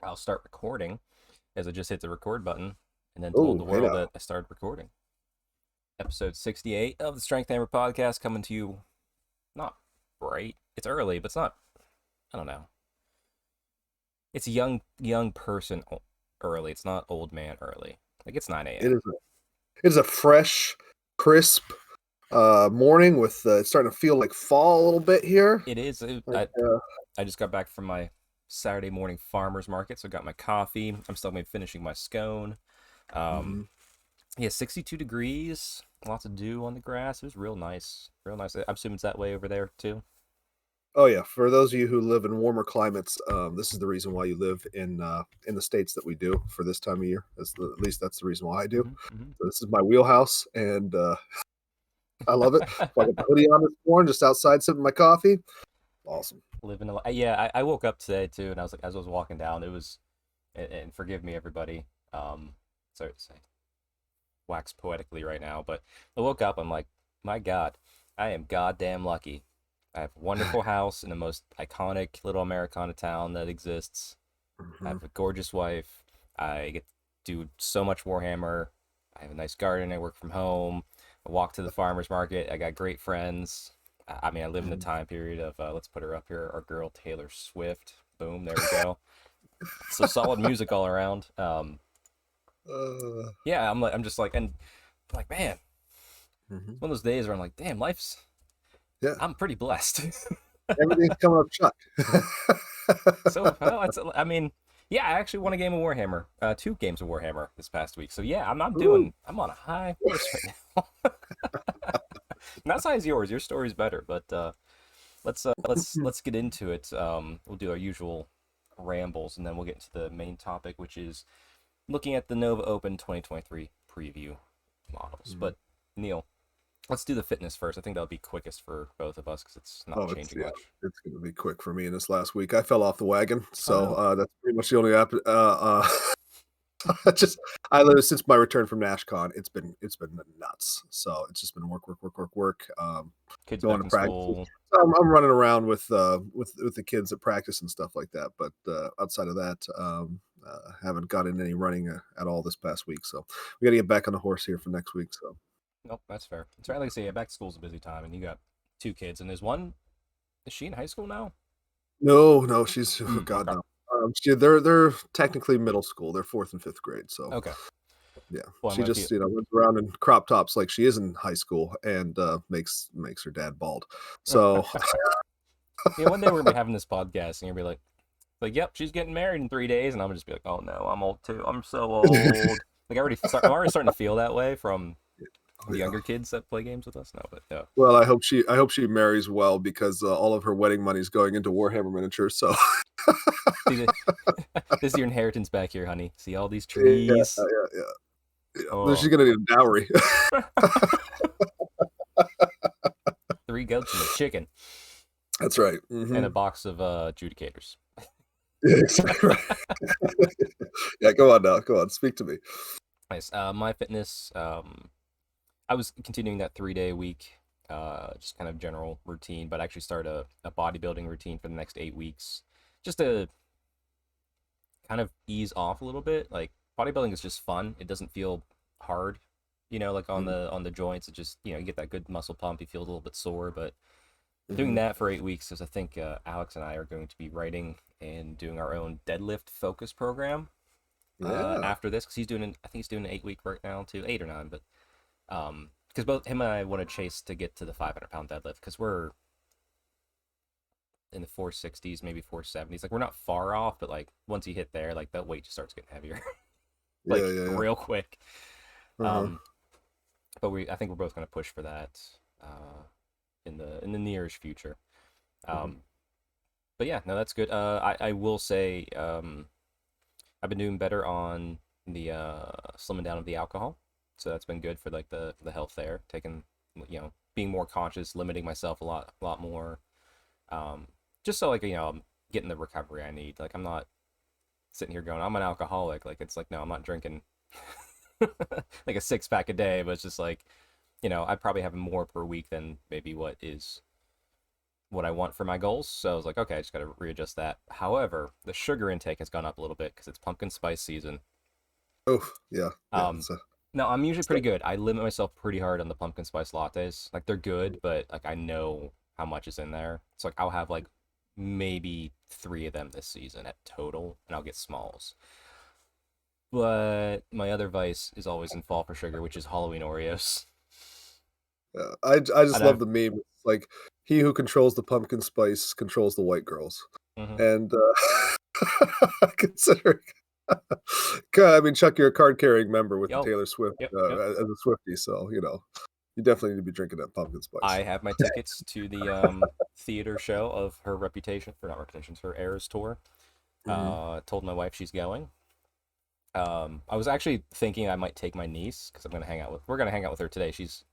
I'll start recording as I just hit the record button and then told the Oh, hey world now. that I started recording. Episode 68 of the Strength Hammer podcast coming to you not bright. It's early, but it's not, I don't know. It's young person early. It's not old man early. Like it's 9 It a.m. is a fresh, crisp morning with it's starting to feel like fall a little bit here. It is. Like, I just got back from my Saturday morning farmer's market, so I got my coffee. I'm still finishing my scone. Um, mhm. yeah, 62 degrees, lots of dew on the grass. It was real nice, real nice. I'm assuming it's that way over there too. Oh yeah, for those of you who live in warmer climates, this is the reason why you live in the states that we do for this time of year. At least that's the reason why I do. Hmm. So this is my wheelhouse, and I love it. So I got the hoodie on this morning, just outside sipping my coffee. Awesome. Living a yeah. I woke up today too, and I was like, as I was walking down, it was, and forgive me everybody. Sorry to say, wax poetically right now, but I woke up. I'm like, my God, I am goddamn lucky. I have a wonderful house in the most iconic little Americana town that exists. I Mhm. have a gorgeous wife. I get to do so much Warhammer. I have a nice garden. I work from home. I walk to the farmer's market. I got great friends. I mean, I live in the Mhm. time period of, let's put her up here, our girl Taylor Swift. Boom, there we go. So solid music all around. Uh, Yeah, I'm just like, and I'm like, man, mhm. it's one of those days where I'm like, damn, Yeah, I'm pretty blessed. everything's coming up shut. So, well, I mean, yeah, I actually won a game of Warhammer, 2 games of Warhammer this past week. So yeah, Ooh. I'm on a high horse right now. Not as high as yours. Your story's better, but let's get into it. We'll do our usual rambles, and then we'll get into the main topic, which is looking at the Nova Open 2023 preview models. Mhm. But Neil, let's do the fitness first. I think that'll be quickest for both of us because it's not Oh, it's changing yeah, much. it's gonna be quick for me in this last week. I fell off the wagon, Oh so, no. that's pretty much the only just I literally since my return from NashCon, it's been nuts. So, it's just been work, work, work, work, work, Kids going back to in practices. school. So I'm running around with the kids at practice and stuff like that, but, outside of that, haven't gotten any running, at all this past week, so we gotta get back on the horse here for next week, so Nope, that's fair. It's right. Like I say, yeah, back to school's a busy time, and you got 2 kids, and there's one. Is she in high school now? No, no, she's oh god, Okay. no. They're technically middle school, they're 4th and 5th grade, so Okay. yeah, Well, I'm she gonna feel. just runs around in crop tops like she is in high school and, makes her dad bald. So, Yeah, one day we're gonna be having this podcast, and you're gonna be like, yep, she's getting married in 3 days, and I'm gonna just be like, oh no, I'm old too. I'm so old. Like I'm already starting to feel that way from oh, the yeah. younger kids that play games with us. No, but yeah. Well, I hope she marries well because, all of her wedding money is going into Warhammer miniatures, so See, this is your inheritance back here, honey. See all these yeah, trees? yeah. She's Oh, gonna need a dowry. 3 goats and a chicken That's right. and a Mhm. box of adjudicators. Yeah, exactly right. Yeah, go on now, go on, speak to me. Nice. My fitness. I was continuing that 3-day week, just kind of general routine, but I actually started a bodybuilding routine for the next 8 weeks, just to kind of ease off a little bit. Like bodybuilding is just fun. It doesn't feel hard, like on Mhm, the joints. It just you get that good muscle pump. You feel a little bit sore, but doing mhm. that for 8 weeks, because I think Alex and I are going to be writing and doing our own deadlift focus program Yeah. after this, because I think he's doing an 8 week right now too, 8 or 9, but because both him and I want to chase to get to the 500-pound deadlift because we're in the 460s, maybe 470s. Like we're not far off, but like once you hit there, like that weight just starts getting heavier, Yeah, like yeah, yeah. real quick. Uh-huh. Um, but I think we're both gonna push for that. Uh, in the nearish future. Mhm. Um, but yeah, no, that's good. I will say I've been doing better on the slimming down of the alcohol, so that's been good for like the health there. Taking being more conscious, limiting myself a lot more, um, just so like I'm getting the recovery I need. Like I'm not sitting here going I'm an alcoholic. Like it's like no, I'm not drinking like a 6 pack a day, but it's just like I probably have more per week than maybe what I want for my goals. So I was like, okay, I just got to readjust that. However, the sugar intake has gone up a little bit because it's pumpkin spice season. Oh, yeah, yeah. Um, no, I'm usually So pretty good. I limit myself pretty hard on the pumpkin spice lattes. Like they're good, but like I know how much is in there. So like I'll have like maybe 3 of them this season at total, and I'll get smalls. But my other vice is always in fall for sugar, which is Halloween Oreos. I just And love I've the meme. It's like he who controls the pumpkin spice controls the white girls, mhm. and considering, I mean, Chuck, you're a card carrying member with the Yo, Taylor Swift yep, yep. as a Swiftie, so you definitely need to be drinking that pumpkin spice. I have my tickets to the theater show of her Reputation, for not Reputations, her Eras tour. Hmm. Told my wife she's going. I was actually thinking I might take my niece because we're gonna hang out with her today. She's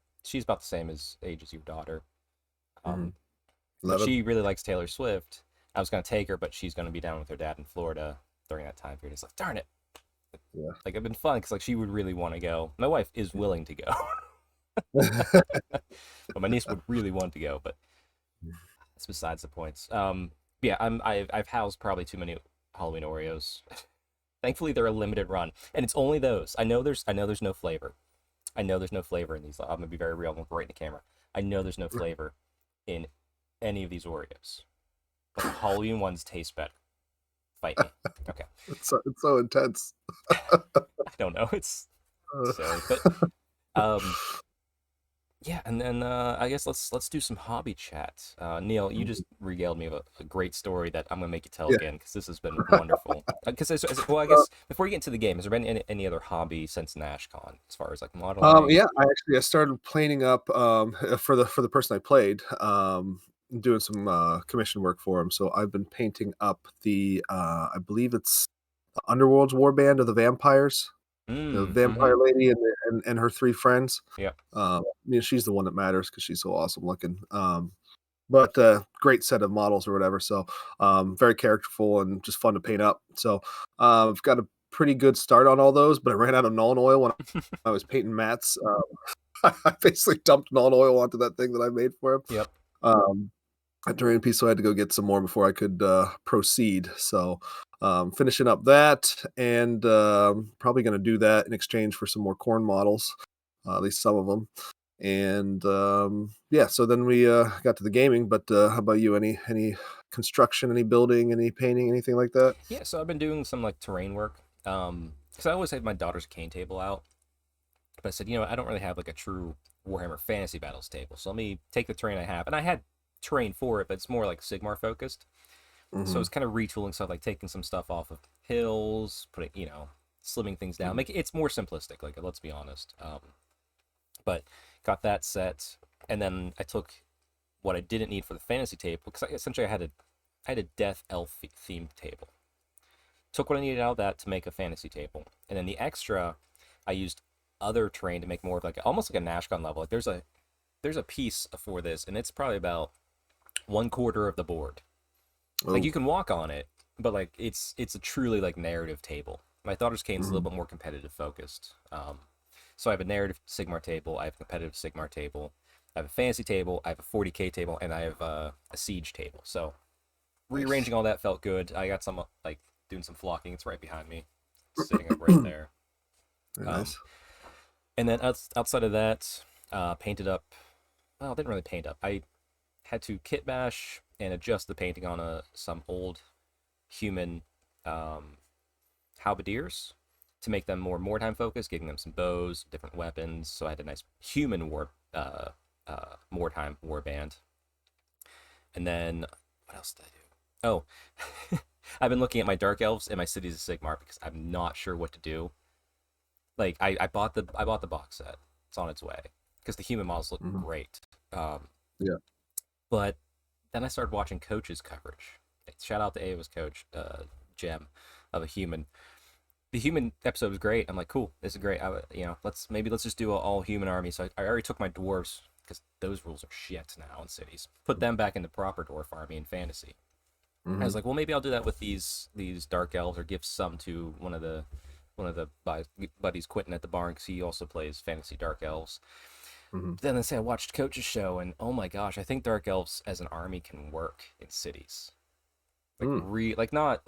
about the same age as your daughter. Hmm. Um, but 11. she really likes Taylor Swift. I was gonna take her, but she's gonna be down with her dad in Florida during that time period. It's like, darn it. Yeah. Like it'd been fun because like she would really want to go. My wife is willing to go, but my niece would really want to go. But that's besides the points. Yeah, I've housed probably too many Halloween Oreos. Thankfully, they're a limited run, and it's only those. I know there's no flavor. I know there's no flavor in these. I'm gonna be very real. I'm gonna right in the camera. I know there's no flavor in any of these Oreos, but the Halloween ones taste better. Fight me. Okay. It's so intense. I don't know. It's Uh, silly, but um, yeah. And then I guess let's do some hobby chat. Neil, you just regaled me of a great story that I'm gonna make you tell yeah. again because this has been wonderful. Because well, I Uh, guess before you get into the game, has there been any other hobby since NashCon as far as like modeling? Yeah, I started planing up for the person I played, doing some commission work for him. So I've been painting up the I believe it's the Underworld's warband of the vampires, the Mm-hmm. vampire lady and her three friends. Yeah. She's the one that matters because she's so awesome looking. But great set of models or whatever. So very characterful and just fun to paint up. So I've got a pretty good start on all those, but I ran out of Nuln oil when I was painting mats. I basically dumped Nuln oil onto that thing that I made for him. Yep. Um, at Durian Piece, so I had to go get some more before I could proceed. So finishing up that, and probably going to do that in exchange for some more corn models, at least some of them. And yeah, so then we got to the gaming. But how about you? Any construction, any building, any painting, anything like that? Yeah. So I've been doing some like terrain work. Because I always had my daughter's cane table out, but I said, I don't really have like a true Warhammer Fantasy Battles table. So let me take the terrain I have, and I had terrain for it, but it's more like Sigmar focused. So Hmm. it's kind of retooling stuff, like taking some stuff off of hills, putting, slimming things down. Make it's more simplistic. Like let's be honest. But got that set, and then I took what I didn't need for the fantasy table because essentially I had a death elf themed table. Took what I needed out of that to make a fantasy table, and then the extra I used other terrain to make more of like almost like a Nashcon level. Like there's a piece for this, and it's probably about 1/4 of the board. Like Oh. you can walk on it, but like it's a truly like narrative table. My daughter's cane's a little Hmm. bit more competitive focused. So I have a narrative Sigmar table, I have a competitive Sigmar table, I have a fantasy table, I have a 40k table, and I have a siege table. So Nice. rearranging all that felt good. I got some like doing some flocking. It's right behind me, sitting up right there. Very Um, nice. and then outside of that, painted up. Well, I didn't really paint up. I had to kit bash and adjust the painting on some old human um, halberdiers to make them more wartime focused, giving them some bows, different weapons. So I had a nice human wartime war band. And then what else did I do? Oh, I've been looking at my dark elves and my cities of Sigmar because I'm not sure what to do. Like I bought the box set. It's on its way because the human models look Hmm. great. Um, Yeah. But then I started watching coaches coverage. Shout out to Ava's coach, Gem, of a human. The human episode was great. I'm like, cool, this is great. Let's just do an all human army. So I already took my dwarves because those rules are shit now in cities. Put them back in the proper dwarf army in fantasy. I Hmm. was like, well, maybe I'll do that with these dark elves, or give some to one of the buddies, Quentin at the barn, because he also plays fantasy dark elves. Hmm. Then I say I watched Coach's show, and oh my gosh, I think dark elves as an army can work in cities. Mm. Like not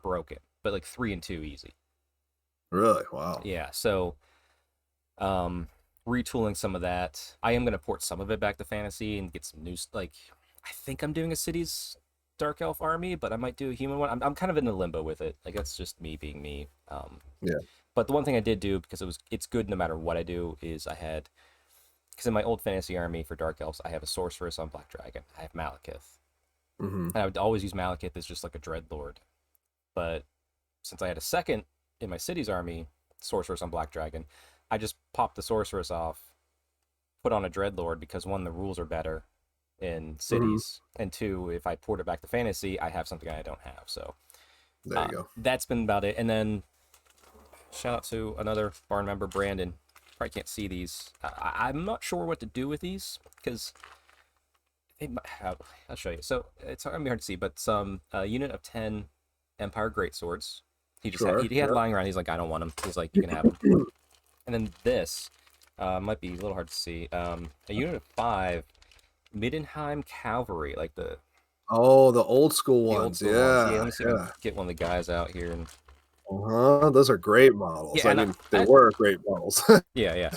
broken, but like 3 and 2 easy. Really? Wow. Yeah, so um retooling some of that. I am gonna port some of it back to fantasy and get some new like I think I'm doing a cities dark elf army, but I might do a human one. I'm kind of in the limbo with it. Like that's just me being me. Yeah. But the one thing I did do, because it's good no matter what I do, is I had, because in my old fantasy army for dark elves I have a sorceress on black dragon. I have Malekith, Hmm. and I would always use Malekith as just like a dreadlord. But since I had a second in my city's army, sorceress on black dragon, I just popped the sorceress off, put on a dreadlord, because one, the rules are better in Hmm. cities, and two, if I port it back to fantasy, I have something I don't have. So There you go. that's been about it. And then shout out to another barn member, Brandon. Probably can't see these. I'm not sure what to do with these because I'll show you. So it's gonna be hard to see, but some unit of 10 Empire Greatswords. Sure. He had Yeah. lying around. He's like, I don't want them. He's like, you can have them. And then this might be a little hard to see. A unit of 5 Middenheim Cavalry, like Oh, the old school the old ones. school ones. Yeah, Yeah. let me see if I can Yeah. get one of the guys out here. And Uh-huh. Those are great models. yeah, I and mean, they were great models. yeah.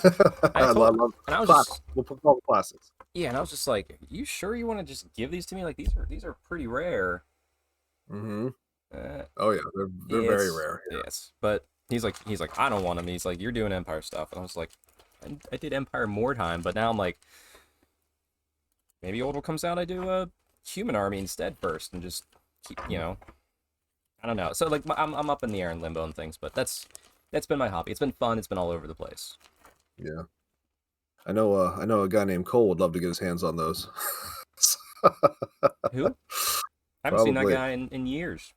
I love And I was classics. just We'll put all the classics. yeah, and I was just like, you sure you want to just give these to me? Like these are pretty rare. Hmm. Uh, Oh yeah, they're very it's rare. yes, but he's like I don't want them. He's like you're doing Empire stuff, and I was like, I did Empire more time, but now I'm like maybe Orbital comes out, I do a human army instead first, and just keep I don't know. So like I'm up in the air in limbo and things, but that's been my hobby. It's been fun. It's been all over the place. Yeah. I know a guy named Cole would love to get his hands on those. Who? I haven't seen that Probably. guy in years.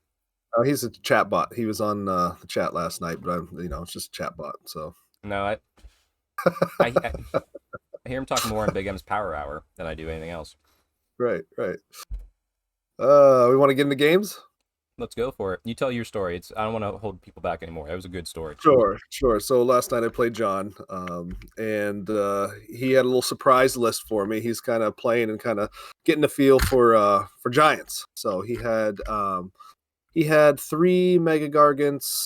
Oh, he's a chat bot. He was on the chat last night, but it's just a chat bot. So No, I I hear him talk more on Big M's Power Hour than I do anything else. right, right. We want to get into games. Let's go for it. You tell your story. I don't want to hold people back anymore. It was a good story. Sure, sure. So last night I played John, and he had a little surprise list for me. He's kind of playing and kind of getting a feel for giants. So he had 3 Mega Gargants,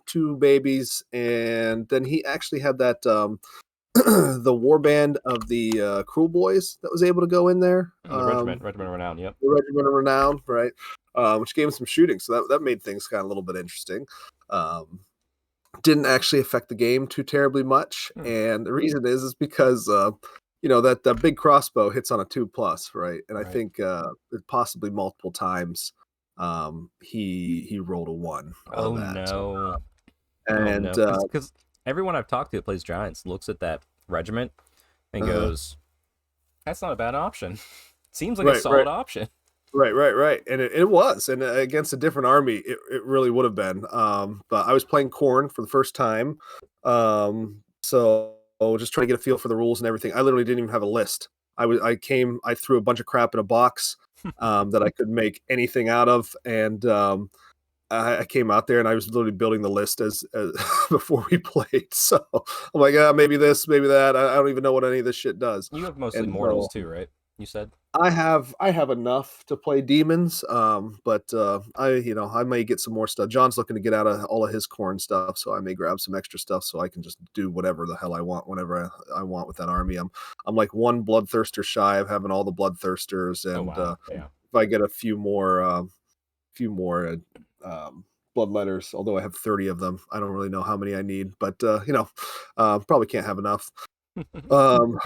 2 babies, and then he actually had that the warband of the Cruel Boys that was able to go in there. The regiment of renown. Yep. The Regiment of Renown, right? Which gave him some shooting, so that made things kind of a little bit interesting. Um, didn't actually affect the game too terribly much, Hmm. and the reason is because that big crossbow hits on a 2+, right? And I Right. think possibly multiple times he rolled a 1 on Oh that, no. Oh and no. Because everyone I've talked to that plays Giants looks at that regiment and uh, goes, "That's not a bad option. Seems like a right, solid right. option." Right, and it was, and against a different army, it really would have been. But I was playing corn for the first time, so just trying to get a feel for the rules and everything. I literally didn't even have a list. I threw a bunch of crap in a box that I could make anything out of, and I came out there and I was literally building the list as before we played. So I'm like, maybe this, maybe that. I don't even know what any of this shit does, You have mostly and mortals so too, right? You said. I have enough to play demons, but I may get some more stuff. John's looking to get out of all of his corn stuff, so I may grab some extra stuff so I can just do whatever the hell I want whenever I want with that army. I'm like one bloodthirster shy of having all the bloodthirsters, Oh and wow. Yeah. if I get a few more bloodletters, although I have 30 of them, I don't really know how many I need, but probably can't have enough. um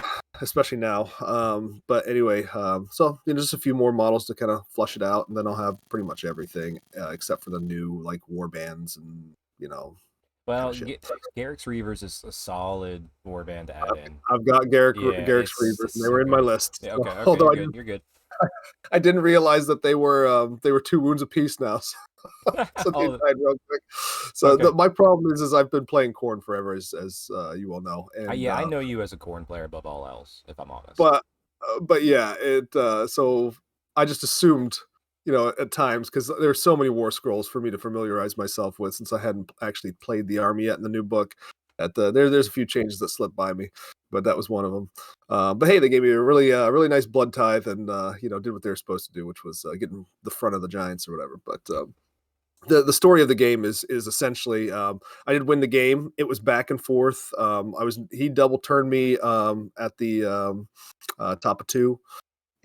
Especially now, but anyway, so just a few more models to kind of flush it out, and then I'll have pretty much everything except for the new like war bands and kind Well, of shit. Garrick's Reavers is a solid warband to add in. I've got Yeah, Garrick's Reavers, it's and they so were in my good. list. Yeah, So, okay, okay, although you're good. You're good. I didn't realize that they were 2 wounds apiece now. So they Oh, died real quick. So okay. my problem is I've been playing corn forever, as you all know, and Yeah, I know you as a corn player above all else, if I'm honest. but but yeah, it so I just assumed, at times because there's so many war scrolls for me to familiarize myself with since I hadn't actually played the army yet in the new book. There's a few changes that slipped by me, but that was one of them. But hey, they gave me a really nice blood tithe and did what they were supposed to do, which was getting the front of the giants or whatever. But the story of the game is essentially I did win the game. It was back and forth. He double turned me at the top of two,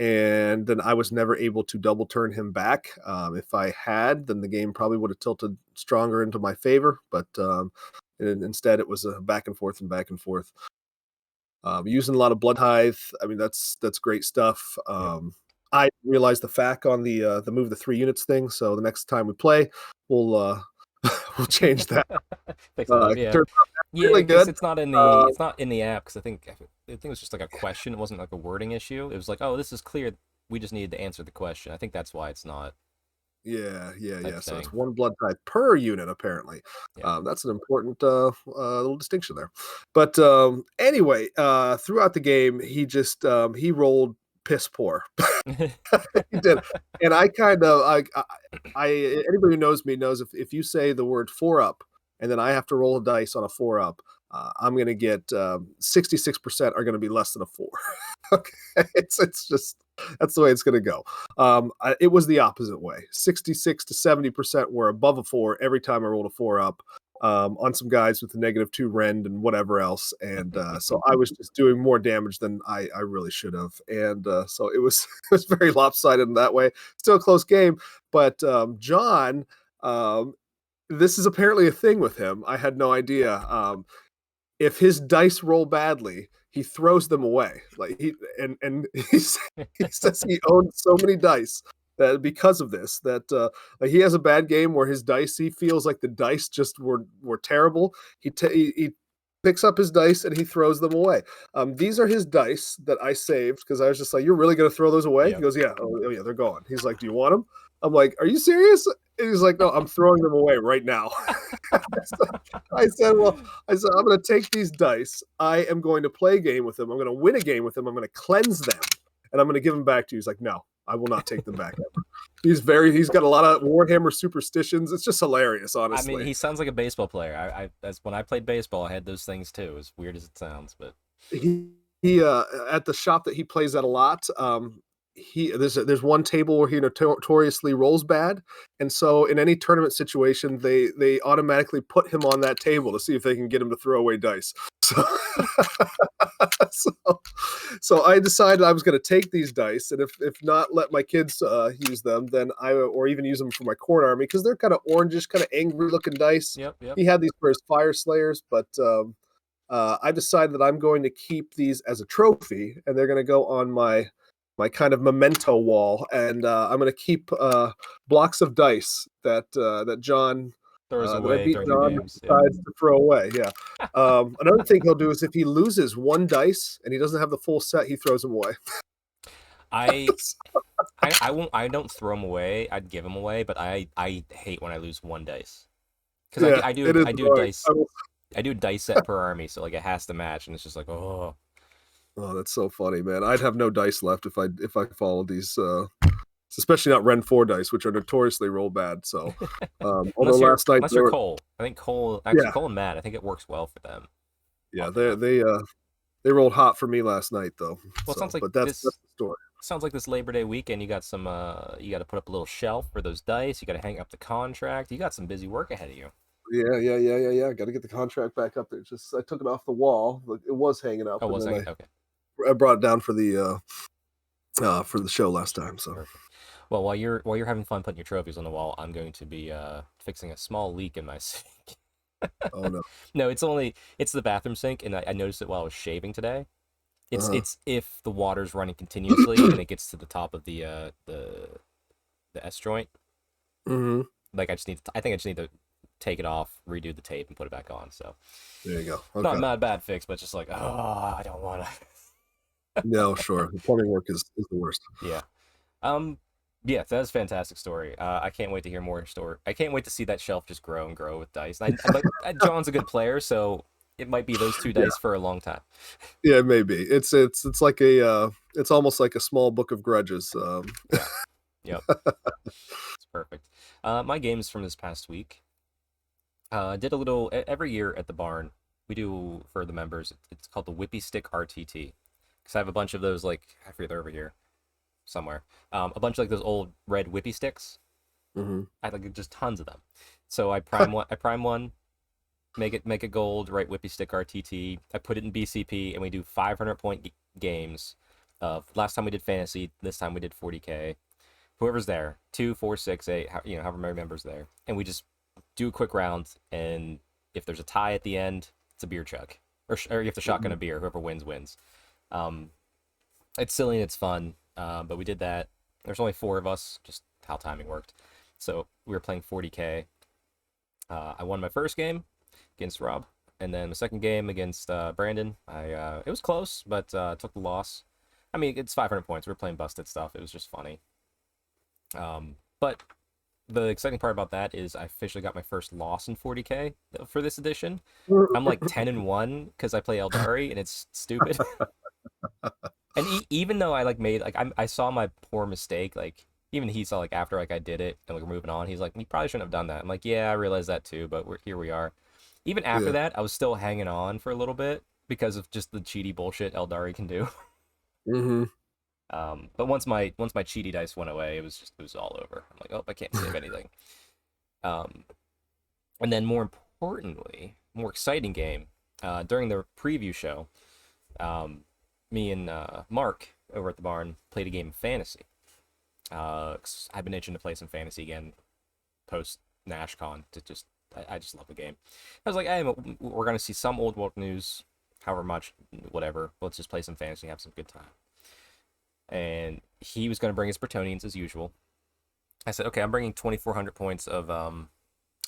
and then I was never able to double turn him back. If I had, then the game probably would have tilted stronger into my favor. But instead, it was a back and forth and back and forth. Using a lot of blood tithe. I mean, that's great stuff. Yep. I realized the fact on the move the 3 units thing. So the next time we play, we'll we'll change that. Fix that up. It Yeah. turned out Yeah, really because good. it's not in the Uh, it's not in the app because I think it was just like a question. It wasn't like a wording issue. It was like, oh, this is clear. We just needed to answer the question. I think that's why it's not Yeah, yeah, type yeah. of So it's thing. one blood type per unit, apparently. Yeah. That's an important little distinction there. But anyway, throughout the game, he rolled piss poor. He did, and I kind of I anybody who knows me knows if you say the word four up, and then I have to roll a dice on a four up, I'm gonna get 66% are gonna be less than a four. Okay, it's just that's the way it's gonna go. It was the opposite way. 66 to 70% were above a four every time I rolled a four up. On some guys with a -2 rend and whatever else, and so I was just doing more damage than I really should have, and so it was it was very lopsided in that way. Still a close game, but John, um, this is apparently a thing with him. I had no idea. If his dice roll badly, he throws them away. Like and he says he owns so many dice that because of this, that like he has a bad game where his dice, he feels like the dice just were terrible. He picks up his dice and he throws them away. These are his dice that I saved because I was just like, "You're really gonna throw those away?" He Yep. goes, "Yeah, oh yeah, they're gone." He's like, "Do you want them?" I'm like, "Are you serious?" And he's like, "No, I'm throwing them away right now." I said, "Well, I'm going to take these dice. I am going to play a game with them. I'm going to win a game with them. I'm going to cleanse them, and I'm going to give them back to you." He's like, "No, I will not take them back ever." He's got a lot of Warhammer superstitions. It's just hilarious, I mean, honestly. he sounds like a baseball player. I as when I played baseball, I had those things too. As weird as it sounds, but He at the shop that he plays at a lot. There's one table where he notoriously rolls bad, and so in any tournament situation, they automatically put him on that table to see if they can get him to throw away dice. So so, so I decided I was going to take these dice, and if not let my kids use them, then or even use them for my corn army because they're kind of orangish, kind of angry looking dice. yep, yep. He had these for his fire slayers, but I decided that I'm going to keep these as a trophy, and they're going to go on my kind of memento wall, and I'm going to keep blocks of dice that John Throws that I away beat during the John games. Yep. decides to throw away. Yeah. Another thing he'll do is if he loses one dice and he doesn't have the full set, he throws them away. I I won't. I don't throw them away. I'd give them away, but I hate when I lose one dice because Yeah, it is I do annoying. dice I do dice set per army, so like it has to match, and it's just like oh Oh, that's so funny, man. I'd have no dice left if I followed these especially not Ren 4 dice, which are notoriously roll bad. So, although last night unless they you're were, Cole. I think yeah, Cole and Matt. I think it works well for them. yeah, Oddly enough. they rolled hot for me last night though. Well, it sounds So, like but that's the story. this Labor Day weekend. You got some. You got to put up a little shelf for those dice. You got to hang up the contract. You got some busy work ahead of you. Yeah. Got to get the contract back up there. Just I took it off the wall. It was hanging up, Oh, and was then I okay? I brought it down for the show last time. So Perfect. Well, while you're having fun putting your trophies on the wall, I'm going to be fixing a small leak in my sink. oh no, No, it's the bathroom sink, and I noticed it while I was shaving today. uh It's if the water's running continuously and it gets to the top of the S joint. hmm Like I think I just need to take it off, redo the tape, and put it back on. So There you go. not Okay. not a bad fix, but just like, oh, I don't want to. No, sure. The plumbing work is the worst. Yeah. Um. Yeah, that's a fantastic story. I can't wait to hear more story. I can't wait to see that shelf just grow and grow with dice. But John's a good player, so it might be those two Yeah. dice for a long time. Yeah, maybe. It's like a it's almost like a small book of grudges. Yeah. Yep. It's perfect. My games from this past week. I did a little every year at the barn. We do for the members. It's called the Whippy Stick RTT. Because I have a bunch of those, like I forget they're over here somewhere. A bunch of like those old red Whippy sticks. Mhm. I had like just tons of them. So I prime one. I prime one. Make it gold. Write Whippy Stick RTT. I put it in BCP, and we do 500 point games. Last time we did fantasy. This time we did 40K. Whoever's there, 2, 4, 6, 8, however many members there, and we just do a quick round. And if there's a tie at the end, it's a beer chug, or you have to shotgun Mhm. a beer. Whoever wins wins. Um, it's silly and it's fun, but we did that. There's only 4 of us, just how timing worked. So we were playing 40K. I won my first game against Rob, and then the second game against Brandon. It was close, but took the loss. I mean, it's 500 points. We were playing busted stuff. It was just funny. But the exciting part about that is I officially got my first loss in 40K for this edition. I'm like 10-1 because I play Eldari and it's stupid. And even though I like made like I saw my poor mistake, like even he saw like after like I did it and like we're moving on, he's like, you probably shouldn't have done that. I'm like, yeah, I realized that too, but here we are. Even after Yeah. that, I was still hanging on for a little bit because of just the cheaty bullshit Eldari can do. Mhm. But once my cheaty dice went away, it was all over. I'm like, oh, I can't save anything. Um, and then more importantly, more exciting game. During the preview show, um, me and Mark over at the barn played a game of fantasy. 'Cause I've been itching to play some fantasy again post NashCon. I just love the game. I was like, hey, we're gonna see some old world news, however much, whatever. Let's just play some fantasy, have some good time. And he was gonna bring his Bretonians as usual. I said, okay, I'm bringing 2,400 points of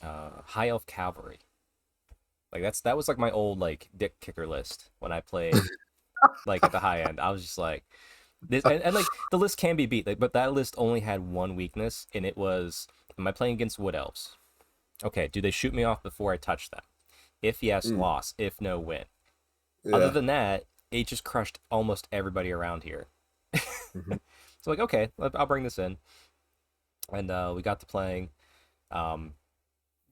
high elf cavalry. Like that was like my old like dick kicker list when I played like at the high end. I was just like this, and like the list can be beat, like, but that list only had one weakness, and it was, am I playing against wood elves? Okay, do they shoot me off before I touch them? If yes, Mm. loss. If no, win. Other Yeah. than that, it just crushed almost everybody around here. Mhm. So like, okay, I'll bring this in, and we got to playing. Um,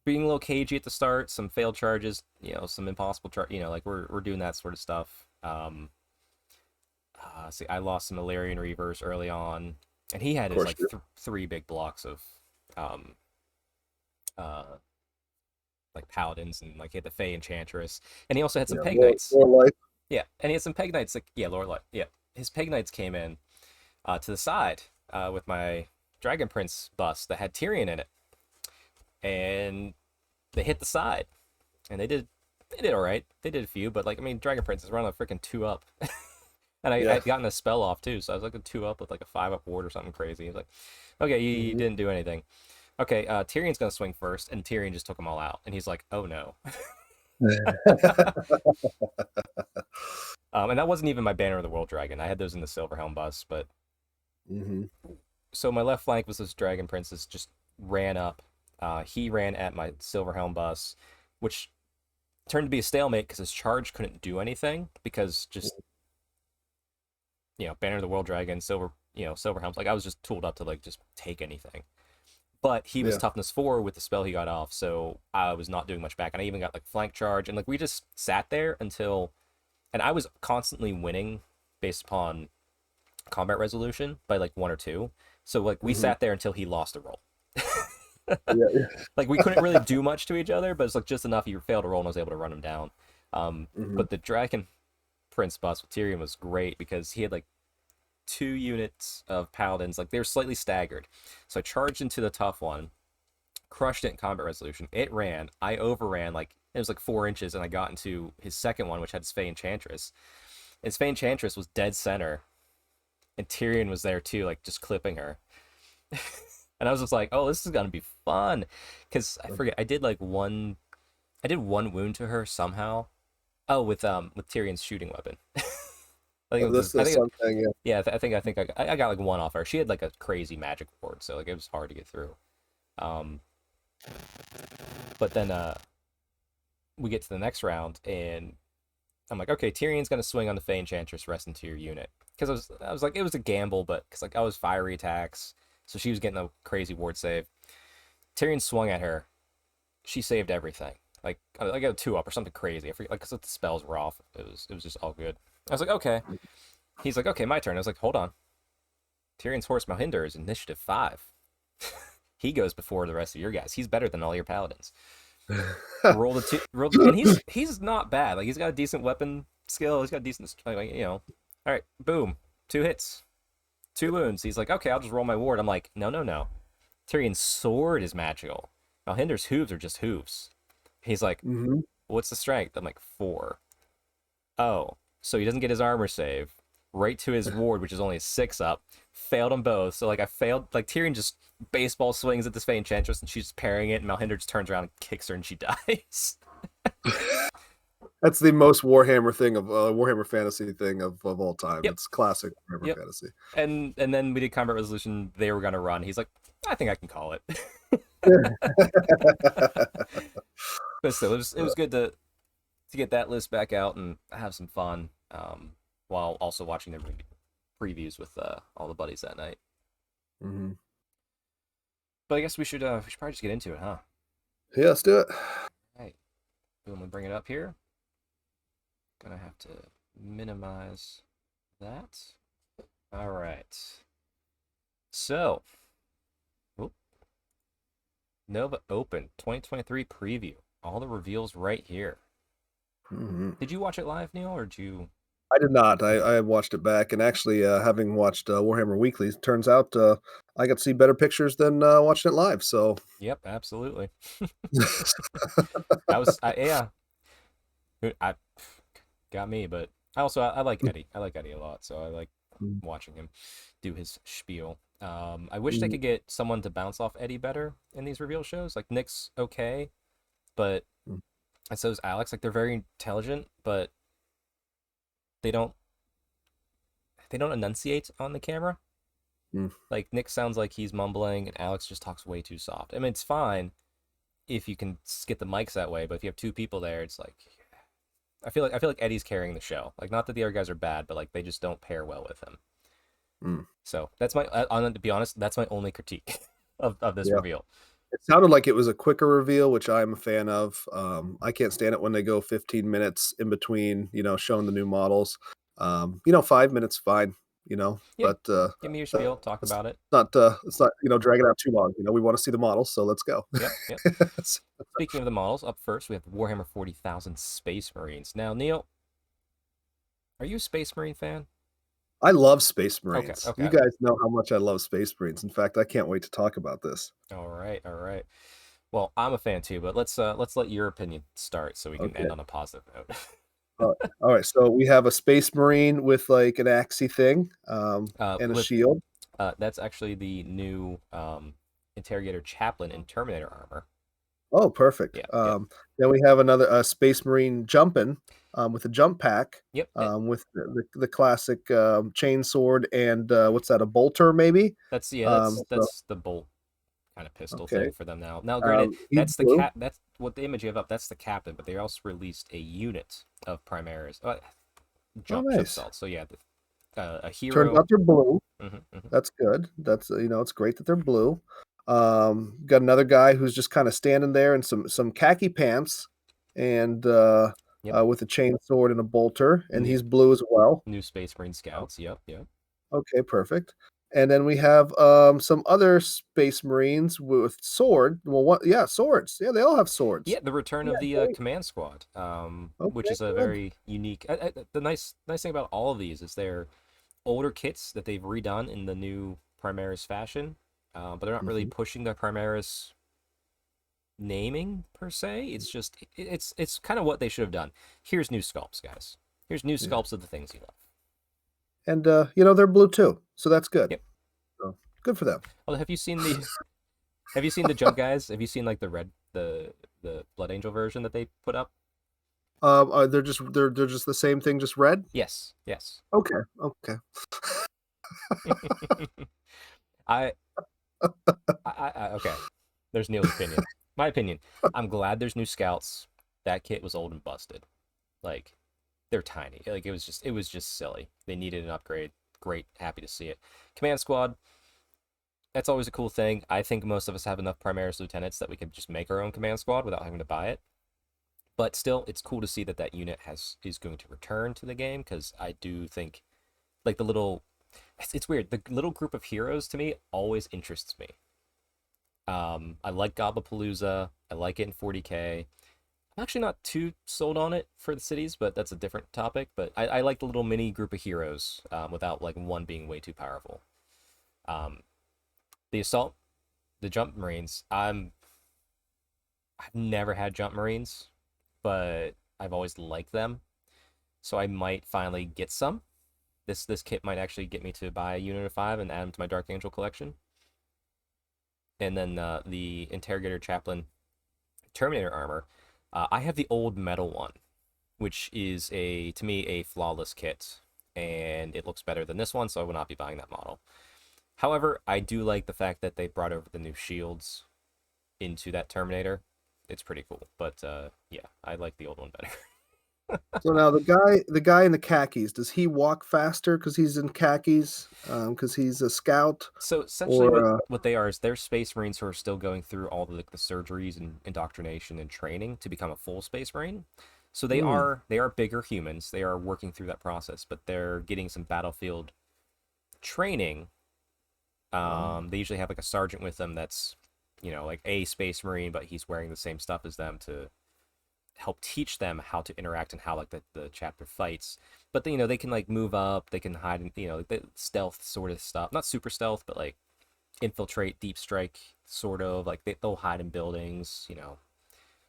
Being a little cagey at the start, some failed charges, some impossible like we're doing that sort of stuff. See, I lost some Illyrian Reavers early on, and he Of had his course like you three big blocks of um uh like paladins, and like he had the Fey Enchantress, and he also had do. some Yeah. Peg More Knights. more life. Yeah, and he had some Peg Knights, like yeah, Lorelei. Yeah, his Peg Knights came in to the side with my Dragon Prince bust that had Tyrion in it, and they hit the side, and they did all right. They did a few, but like I mean, Dragon Prince is running a freaking 2 up, and Yeah. I'd gotten a spell off too, so I was like a 2 up with like a 5 up ward or something crazy. He's like, okay, you Mhm. didn't do anything. Okay, Tyrion's gonna swing first, and Tyrion just took them all out, and he's like, oh no. And that wasn't even my Banner of the World Dragon. I had those in the Silverhelm bus, but Mhm. so my left flank was this Dragon Princess just ran up. He ran at my Silverhelm bus, which turned to be a stalemate because his charge couldn't do anything because just Banner of the World Dragon, Silverhelms. Like I was just tooled up to like just take anything. But he was Yeah. toughness 4 with the spell he got off, so I was not doing much back. And I even got like flank charge, and like we just sat there until, and I was constantly winning based upon combat resolution by like 1 or 2. So like we Mhm. sat there until he lost a roll. Yeah, yeah. Like we couldn't really do much to each other, but it's like just enough. He failed a roll, and I was able to run him down. Mhm. But the Dragon Prince boss with Tyrion was great because he had like 2 units of paladins, like they were slightly staggered. So I charged into the tough one, crushed it in combat resolution. It ran. I overran like it was like 4 inches, and I got into his second one, which had his Fey Enchantress. His Fey Enchantress was dead center, and Tyrion was there too, like just clipping her. And I was just like, oh, this is gonna be fun, because I forget I did one wound to her somehow. Oh, with Tyrion's shooting weapon. I think it was, This I is think it, something. Yeah. yeah, I got like one off her. She had like a crazy magic ward, so like it was hard to get through. Um, but then we get to the next round, and I'm like, okay, Tyrion's gonna swing on the Fey Enchantress, rest into your unit, because I was like, it was a gamble, but because like I was fiery attacks, so she was getting a crazy ward save. Tyrion swung at her, she saved everything. Like I got a 2-up or something crazy. I forget, like, because the spells were off. It was just all good. I was like, okay. He's like, okay, my turn. I was like, hold on. Tyrion's horse Malhinder is initiative 5. He goes before the rest of your guys. He's better than all your paladins. And he's not bad. Like, he's got a decent weapon skill. He's got decent, like, you know. All right, boom, 2 hits, 2 wounds. He's like, okay, I'll just roll my ward. I'm like, no, no, no. Tyrion's sword is magical. Malhinder's hooves are just hooves. He's like, Hmm. what's the strength? I'm like, 4. Oh, so he doesn't get his armor save. Right to his ward, which is only a 6-up. Failed them both. So like I failed. Like Tyrion just baseball swings at this Fey Enchantress, and she's parrying it, and Malhinder just turns around and kicks her, and she dies. That's the most Warhammer thing of Warhammer fantasy thing of all time. Yep, It's classic Warhammer yep. fantasy. And then we did combat resolution. They were gonna run. He's like, I think I can call it. But still, it was good to get that list back out and have some fun, while also watching the previews with all the buddies that night. Hmm. But I guess we should probably just get into it, huh? Yeah, let's do it. All right, boom, we bring it up here. Gonna have to minimize that. All right. So, oop, Nova Open 2023 preview. All the reveals right here. Hmm. Did you watch it live, Neil, or did you? I did not. I watched it back, and actually, having watched Warhammer Weekly, turns out I got to see better pictures than watching it live. So, Yep, absolutely. Yeah, I got me, but I like Eddie. I like Eddie a lot, so I like watching him do his spiel. I wish they could get someone to bounce off Eddie better in these reveal shows. Like Nick's okay, but and so is Alex. Like they're very intelligent, but they don't they don't enunciate on the camera. Like Nick sounds like he's mumbling, and Alex just talks way too soft. I mean, it's fine if you can get the mics that way, but if you have 2 people there, it's like I feel like Eddie's carrying the show. Like, not that the other guys are bad, but like they just don't pair well with him. Mm. So that's to be honest, that's my only critique of this Yeah. reveal. It sounded like it was a quicker reveal, which I'm a fan of. I can't stand it when they go 15 minutes in between, showing the new models. 5 minutes, fine, Yeah, but give me your spiel, talk it's about it. it's not, drag it out too long. We want to see the models, so let's go. Yep, yep. Speaking of the models, up first we have Warhammer 40,000 Space Marines. Now, Neil, are you a Space Marine fan? I love Space Okay, Marines. You okay. guys know how much I love Space Marines. In fact, I can't wait to talk about this. All right, all right. Well, I'm a fan too, but let's let your opinion start so we can Okay. end on a positive note. All right. So we have a Space Marine with like an axie thing, and a With shield. that's actually the new interrogator chaplain in Terminator armor. Oh, perfect. Yeah, yep, Then we have another Space Marine jumping with a jump pack yep. with the classic chain sword and what's that? A bolter, maybe? So That's the bolt kind of pistol okay. thing for them now. Now, granted, He's blue. That's what the image you have up. That's the captain, but they also released a unit of Primaris Oh, jump nice. salts. So yeah, a Turns hero. out they're blue. Hmm, hmm. That's good. That's it's great that they're blue. Got another guy who's just kind of standing there in some khaki pants and Yep. with a chain sword and a bolter, and New he's blue as well. New Space Marine scouts. Yep, yep. Okay, perfect. And then we have some other Space Marines with sword. Well, what? Yeah, swords. Yeah, they all have swords. Yeah, the return of Yeah, the great. command squad, which Okay, is a good. very unique. The nice thing about all of these is they're older kits that they've redone in the new Primaris fashion, but they're not really Mhm. pushing the Primaris naming per se. It's just it's kind of what they should have done. Here's new sculpts, guys. Here's new Yeah, sculpts of the things you love. and they're blue too, so that's good. Yep. So good for them. Although, have you seen the? Have you seen the jump guys? Have you seen like the Blood Angel version that they put up? They're just the same thing, just red. Yes, yes. Okay, okay. I, okay. There's Neil's opinion. My opinion. I'm glad there's new scouts. That kit was old and busted. Like, they're tiny. Like it was just silly. They needed an upgrade. Great, happy to see it. Command squad. That's always a cool thing. I think most of us have enough Primaris lieutenants that we could just make our own command squad without having to buy it. But still, it's cool to see that that unit is going to return to the game because I do think like the little it's weird. The little group of heroes to me always interests me. I like Gobblepalooza. I like it in 40k. I'm actually not too sold on it for the cities, but that's a different topic. But I like the little mini group of heroes without like one being way too powerful. Um, the assault, the jump marines. I've never had jump marines, but I've always liked them. So I might finally get some. This kit might actually get me to buy a unit of 5 and add them to my Dark Angel collection. And then the Interrogator Chaplain Terminator armor. I have the old metal one, which is to me a flawless kit, and it looks better than this one, so I will not be buying that model. However, I do like the fact that they brought over the new shields into that Terminator. It's pretty cool, but yeah, I like the old one better. So now the guy in the khakis, does he walk faster because he's in khakis? Because he's a scout, So essentially, what or what they are is they're Space Marines who are still going through all the surgeries and indoctrination and training to become a full Space Marine. So hmm, they are bigger humans. They are working through that process, but they're getting some battlefield training. oh, They usually have like a sergeant with them that's, like a Space Marine, but he's wearing the same stuff as them to help teach them how to interact and how like the chapter fights. But then, they can like move up, they can hide, the stealth sort of stuff. Not super stealth, but like infiltrate, deep strike, sort of like they'll hide in buildings. with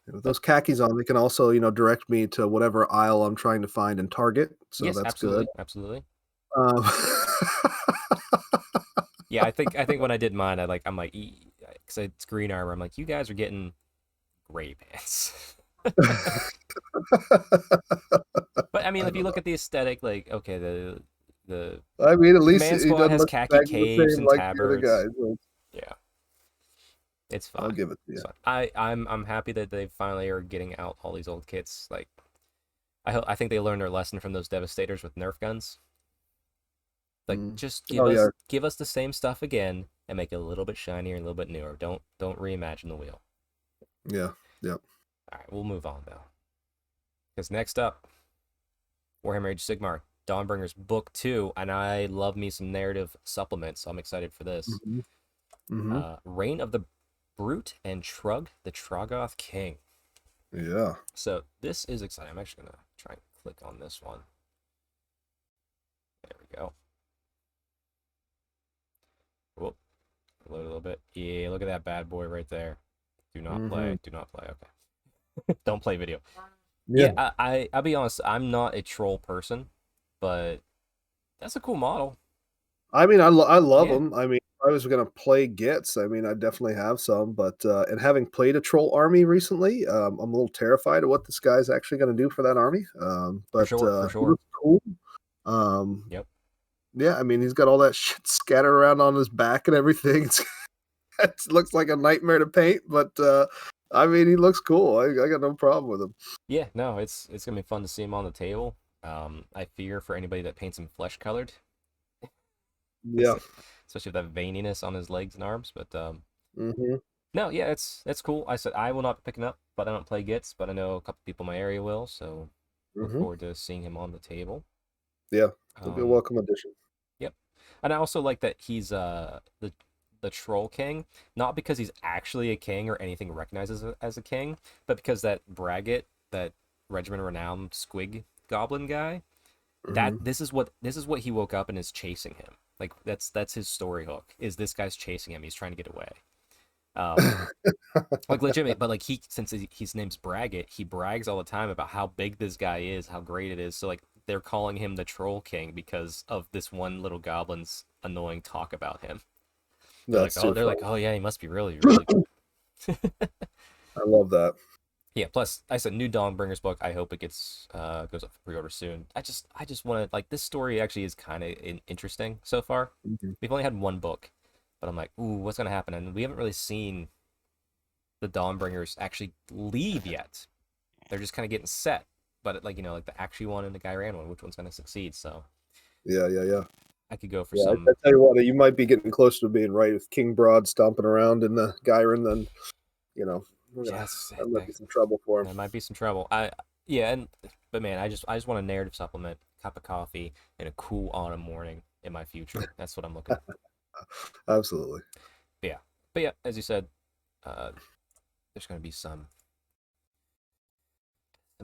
But those khakis on, they can also direct me to whatever aisle I'm trying to find and target. So yes, that's good. absolutely, absolutely. Um, Yeah, I think when I did mine, I'm like, because it's green armor. I'm like, you guys are getting gray pants. But I mean, I if you don't look know. at the aesthetic, like, okay, the I mean, at least command he squad doesn't has look khaki exactly the capes same and like the other tabards. guys. So Yeah, it's I'll fine. give it to It's you. fine. I'm happy that they finally are getting out all these old kits. Like, I think they learned their lesson from those Devastators with Nerf guns. Like, Mm. just Oh yeah, give us the same stuff again and make it a little bit shinier and a little bit newer. Don't reimagine the wheel. yeah, yeah. All right, we'll move on though. Because next up, Warhammer Age of Sigmar, Dawnbringers Book 2, and I love me some narrative supplements, so I'm excited for this. Hmm, hmm. Reign of the Brute and Trug, the Troggoth King. Yeah. So this is exciting. I'm actually gonna try and click on this one. There we go. Whoop, load a little bit. Yeah, look at that bad boy right there. Do not Hmm. play. Do not play. Okay. Don't play video. Yeah. Yeah, I'll be honest. I'm not a troll person, but that's a cool model. I mean, I love Yeah, them. I mean, if I was gonna play Gits, I mean, I definitely have some, but and having played a troll army recently, I'm a little terrified of what this guy's actually gonna do for that army. for But sure, for he sure. looks cool. Um, Yep. yeah, I mean, he's got all that shit scattered around on his back and everything. It looks like a nightmare to paint, but I mean, he looks cool. I got no problem with him. Yeah, no, it's gonna be fun to see him on the table. I fear for anybody that paints him flesh colored, Yeah. especially with that veininess on his legs and arms. But Hmm, no, yeah, it's cool. I said I will not be picking up, but I don't play Gits, but I know a couple people in my area will, so look hmm. forward to seeing him on the table. Yeah, he'll be a Um, welcome addition. yep, and I also like that he's the troll king, not because he's actually a king or anything recognized as a king, but because that Braggett, that Regiment Renowned Squig Goblin guy, that Hmm. this is what he woke up and is chasing him. Like that's his story hook. Is this guy's chasing him? He's trying to get away. Um, like legitimate, but like since his name's Braggett, he brags all the time about how big this guy is, how great it is. So like they're calling him the Troll King because of this one little goblin's annoying talk about him. That's too they're funny. like, oh yeah, he must be really, really good. I love that. Yeah. Plus, I said new Dawnbringers book. I hope it gets goes up for pre-order soon. I just want to like this story actually is kind of interesting so far. Mhm. We've only had one book, but I'm like, ooh, what's gonna happen? And we haven't really seen the Dawnbringers actually leave yet. They're just kind of getting set. But like like the Actually one and the Gyran one, which one's gonna succeed? So Yeah, yeah, yeah. I could go for Yeah, I some. tell you what, you might be getting closer to being right with King Broad stomping around in the Gyron. Then you know we're gonna Yes, that might be some trouble for him. that might be some trouble. Yeah, and but man, I just want a narrative supplement, cup of coffee, and a cool autumn morning in my future. That's what I'm looking. Absolutely. But yeah, but yeah, as you said, uh, there's gonna be some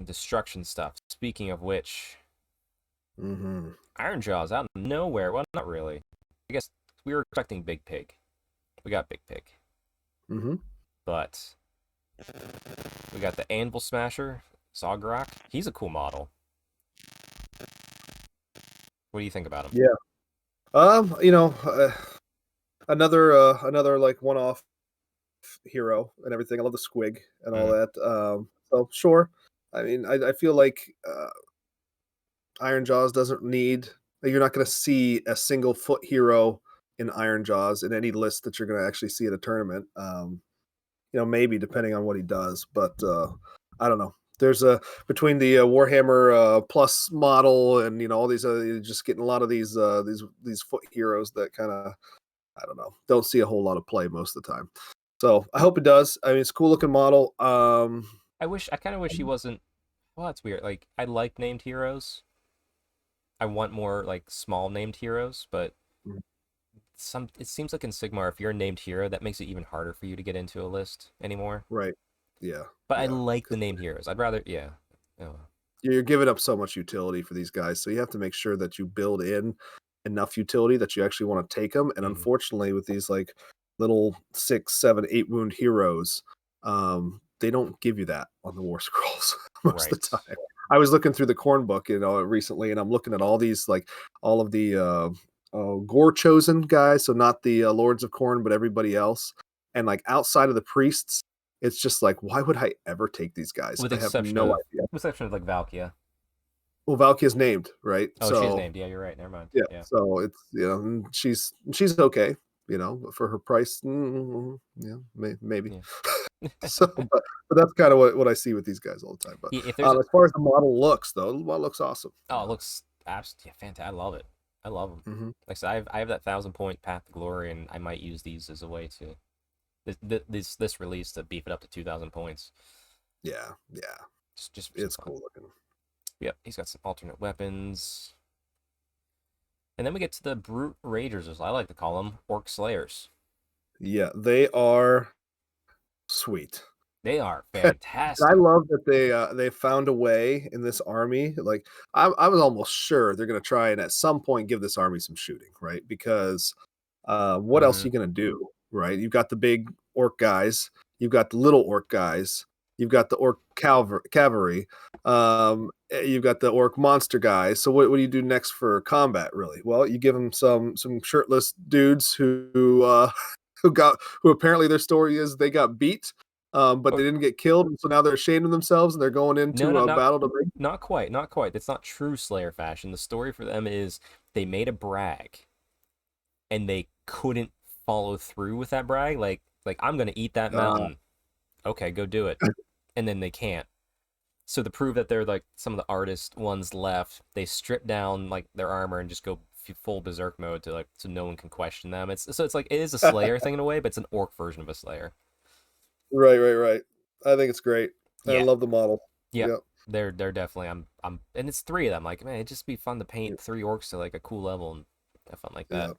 destruction stuff. Speaking of which, Hmm. Iron Jaws out of nowhere. Well, not really. I guess we were expecting Big Pig. We got Big Pig, Hmm. but we got the Anvil Smasher, Zogrok. He's a cool model. What do you think about him? Yeah. Another like one-off hero and everything. I love the squig and all Mm, that. So sure. I mean, I feel like Iron Jaws doesn't need. You're not going to see a single foot hero in Iron Jaws in any list that you're going to actually see at a tournament. Maybe depending on what he does, but I don't know. There's a between the Warhammer Plus model and all these you're just getting a lot of these foot heroes that kind of I don't know don't see a whole lot of play most of the time. So I hope it does. I mean, it's a cool looking model. I kind of wish he wasn't. Well, that's weird. Like, I like named heroes. I want more like small named heroes, but it seems like in Sigmar, if you're a named hero, that makes it even harder for you to get into a list anymore. Right. Yeah. But I Yeah. like the named heroes. I'd rather, yeah. Oh, You're giving up so much utility for these guys, so you have to make sure that you build in enough utility that you actually want to take them. And mm, unfortunately, with these like little 6, 7, 8 wound heroes, they don't give you that on the War Scrolls most of right. the time. I was looking through the Corn book, recently, and I'm looking at all these like all of the Gore chosen guys, so not the Lords of Corn, but everybody else, and like outside of the priests, it's just like, why would I ever take these guys? I have no idea. With exception of like Valkia. Well, Valky's named, right? Oh, she's So named. Yeah, you're right. Never mind. yeah, Yeah. so it's she's okay, for her price. Yeah, maybe. Yeah. So, but that's kind of what I see with these guys all the time. But Yeah, if there's as far as the model looks, though, the model looks awesome. oh, it looks absolutely fantastic. I love it. I love them. Hmm. Like I said, I have that 1,000 point Path to Glory, and I might use these as a way to this release to beef it up to 2,000 points. Yeah, yeah, Just for some it's fun. cool looking. Yep, he's got some alternate weapons. And then we get to the Brute Ragers, as I like to call them, Orc Slayers. Yeah, they are sweet. They are I fantastic. love that they found a way in this army. Like I was almost sure they're going to try and at some point give this army some shooting, right? Because what else Mm-hmm. are you going to do, right? You've got the big orc guys, you've got the little orc guys, you've got the orc cavalry, you've got the orc monster guys. So what do you do next for combat, really? Well, you give them some shirtless dudes who who apparently their story is they got beat, but Oh, they didn't get killed, and so now they're ashamed of themselves and they're going no, into no, a not battle to make. not quite, not quite. That's not true Slayer fashion. The story for them is they made a brag and they couldn't follow through with that brag. Like I'm gonna eat that Uh, mountain. Okay, go do it. And then they can't. So to prove that they're like some of the artist ones left, they strip down like their armor and just go full berserk mode to like so no one can question them. It's like it is a Slayer thing in a way, but it's an orc version of a Slayer. right, right, right. I think it's great. I Yeah, love the model. yeah. Yep. They're definitely I'm and it's three of them. Like man, it'd just be fun to Yep. paint three orcs to like a cool level and have fun like that.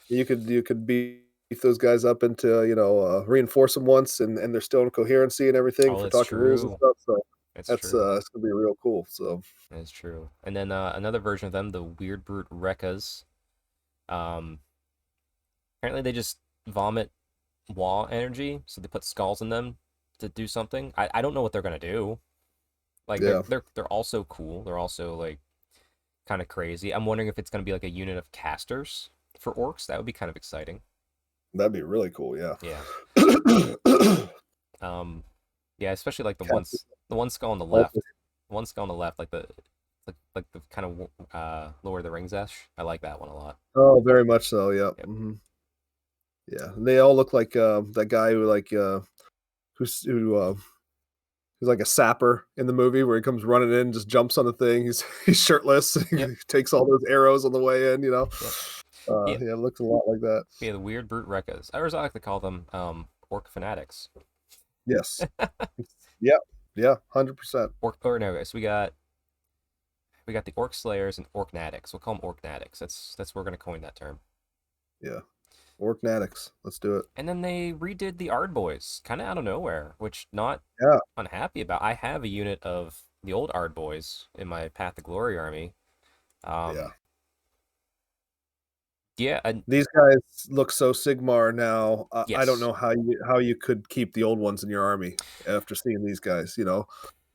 Yeah. You could beef those guys up into reinforce them once, and they're still in coherency and everything Oh, for that's talking rules and true. stuff. So It's that's true. it's gonna be real cool. So It's true. And then another version of them, the Weird Brute Rekkas. Um, apparently they just vomit wall energy, so they put skulls in them to do something. I don't know what they're gonna do. Like yeah, they're also cool. They're also like kind of crazy. I'm wondering if it's gonna be like a unit of casters for orcs. That would be kind of exciting. That'd be really cool. Yeah. Yeah. Um, yeah, especially like Captain the one skull on the left, Vulcan. the one skull on the left, like the kind of Lord of the Rings esh. I like that one a lot. Oh, very much so. Yeah. Yep. Yeah. And they all look like that guy who who's who's like a sapper in the movie where he comes running in, just jumps on the thing. He's shirtless. He Yep. takes all those arrows on the way in. Yep. Yeah. Yeah, it looks a lot like that. Yeah. The weird brute rekkas. I always like to call them orc fanatics. Yes. Yep. Yeah. 100%. Orc or no, so we got the orc slayers and orc natics. We'll call them orc natics. That's we're gonna coin that term. Yeah. Orknatics. Let's do it. And then they redid the Ard Boys, kind of out of nowhere, which not Yeah. unhappy about. I have a unit of the old Ard Boys in my Path to Glory army. Yeah. Um, yeah, and These guys look so Sigmar now. I don't yes, know how you could keep the old ones in your army after seeing these guys.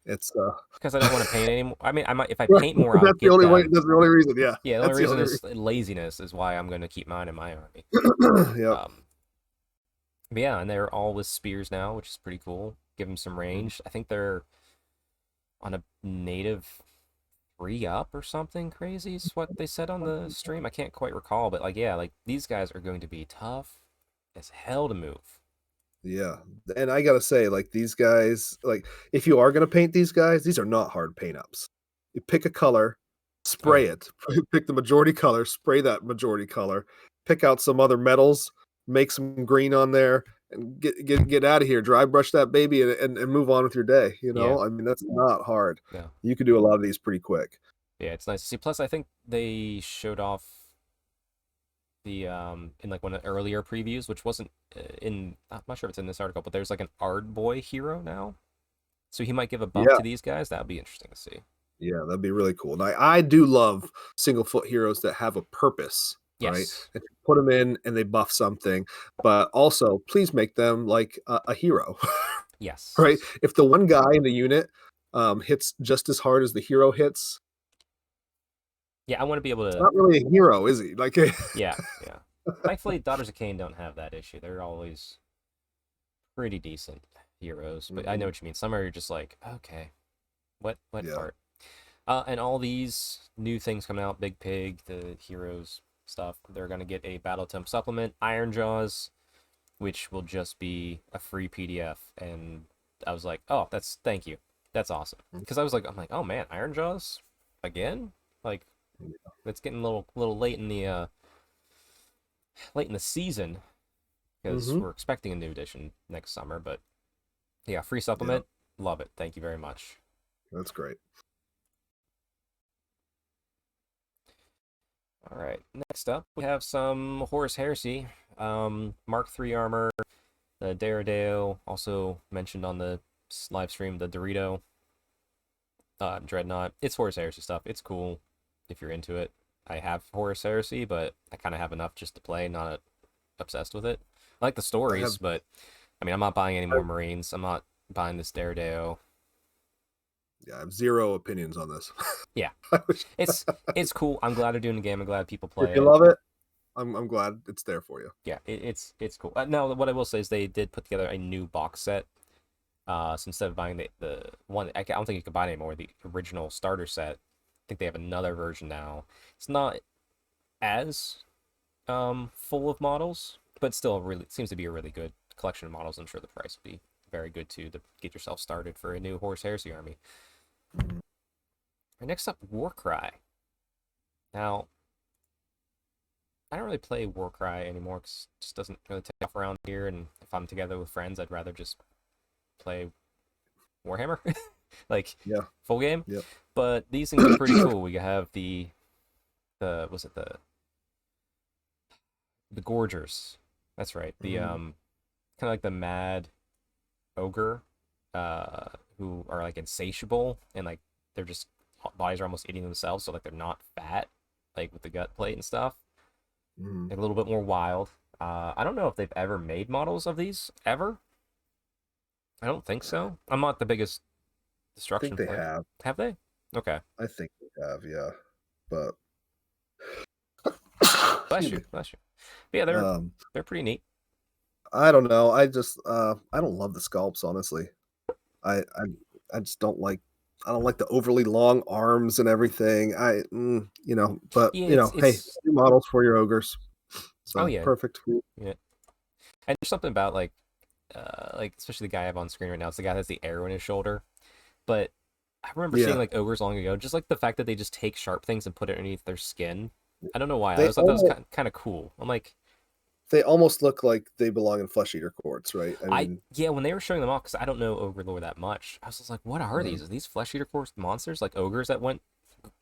It's because I don't want to paint anymore. I mean, I might if I right. paint more, I'll That's the get only way. them. That's the only reason. Yeah, Yeah, the only that's the reason only is laziness is why I'm going to keep mine in my army. reason. Yep. But yeah, and they're all with spears now, which is pretty cool. Give them some range. I think they're on a native 3 up or something crazy is what they said on the stream. I can't quite recall, but like yeah, like these guys are going to be tough as hell to move. Yeah, and I gotta say, like these guys, like if you are gonna paint these guys, these are not hard paint ups. You pick a color, Oh spray yeah, it. Pick the majority color, spray that majority color. Pick out some other metals, make some green on there, and get out of here. Dry brush that baby and move on with your day. yeah, I mean that's not hard. no, You could do a lot of these pretty quick. yeah. It's nice to see. Plus, I think they showed off the in like one of the earlier previews, which wasn't in. I'm not sure if it's in this article, but there's like an Ard Boy hero now, so he might give a buff Yeah, to these guys. That would be interesting to see. yeah, that'd be really cool. And I do love single foot heroes that have a purpose, right? Yes, And you put them in and they buff something, but also please make them like a hero, right? yes, If the one guy in the unit hits just as hard as the hero hits, yeah. I want to be able it's to. not really a hero, is he? Like, Yeah, yeah. Thankfully, Daughters of Cain don't have that issue. They're always pretty decent heroes, but I know Mhm. what you mean. Some are just like, okay, what Yeah, part? And all these new things coming out, Big Pig, the heroes stuff, they're gonna get a Battle Temp supplement, Iron Jaws, which will just be a free PDF. And I was like, oh, thank you, that's awesome. Because I'm like, oh man, Iron Jaws again? Like, it's getting a little late in the season because hmm, we're expecting a new edition next summer. But yeah, free yeah, supplement, love it. Thank you very much. that's great. All right, next up we have some Horus Heresy, Mark III armor, the Daredale, also mentioned on the live stream, the Dorito, Dreadnought. It's Horus Heresy stuff. It's cool if you're into it. I have Horus Heresy, but I kind of have enough just to play, not obsessed with it. I like the I have stories, but I mean, I'm not buying any more Marines. I'm not buying this Daredale. yeah, I have zero opinions on this. Yeah, I wish- it's cool. I'm glad they're doing the game. I'm glad people if play you it. love it, I'm glad it's there for you. Yeah, it's cool. Now, what I will say is they did put together a new box set. So instead of buying the one, I don't think you can buy it anymore. The original starter set. I think they have another version now. It's not as full of models, but still really seems to be a really good collection of models. I'm sure the price would be very good too to get yourself started for a new Horus Heresy army. Mhm. Right, next up, Warcry. Now, I don't really play Warcry anymore because it just doesn't really take off around here. And if I'm together with friends, I'd rather just play Warhammer, like Yeah, full game. yeah. But these things are pretty cool. We have the was it the Gorgers? That's right. The Mhm. kind of like the mad ogre, who are like insatiable and like they're just bodies are almost eating themselves, so like they're not fat, like with the gut plate and stuff. Mhm. Like a little bit more wild. I don't know if they've ever made models of these ever. I don't think so. I'm not the biggest I think destruction they player. have. Have they? Okay. I think they have, yeah. But Bless excuse you. me. Bless you. But yeah, Um, they're pretty neat. I don't know. I don't love the sculpts, honestly. I just don't like. I don't like the overly long arms and everything. But Yeah, hey, it's new models for your ogres, oh so yeah, perfect. yeah. And there's something about like especially the guy I have on screen right now. It's the guy that has the arrow in his shoulder. But I remember seeing Yeah, like ogres long ago, just like the fact that they just take sharp things and put it underneath their skin. I don't know why. I they was thought that was almost kind of cool. I'm like, they almost look like they belong in flesh eater courts, right? I I mean, yeah, when they were showing them off, because I don't know ogre lore that much, I was just like, what are uh, these? Are these flesh eater core monsters like ogres that went?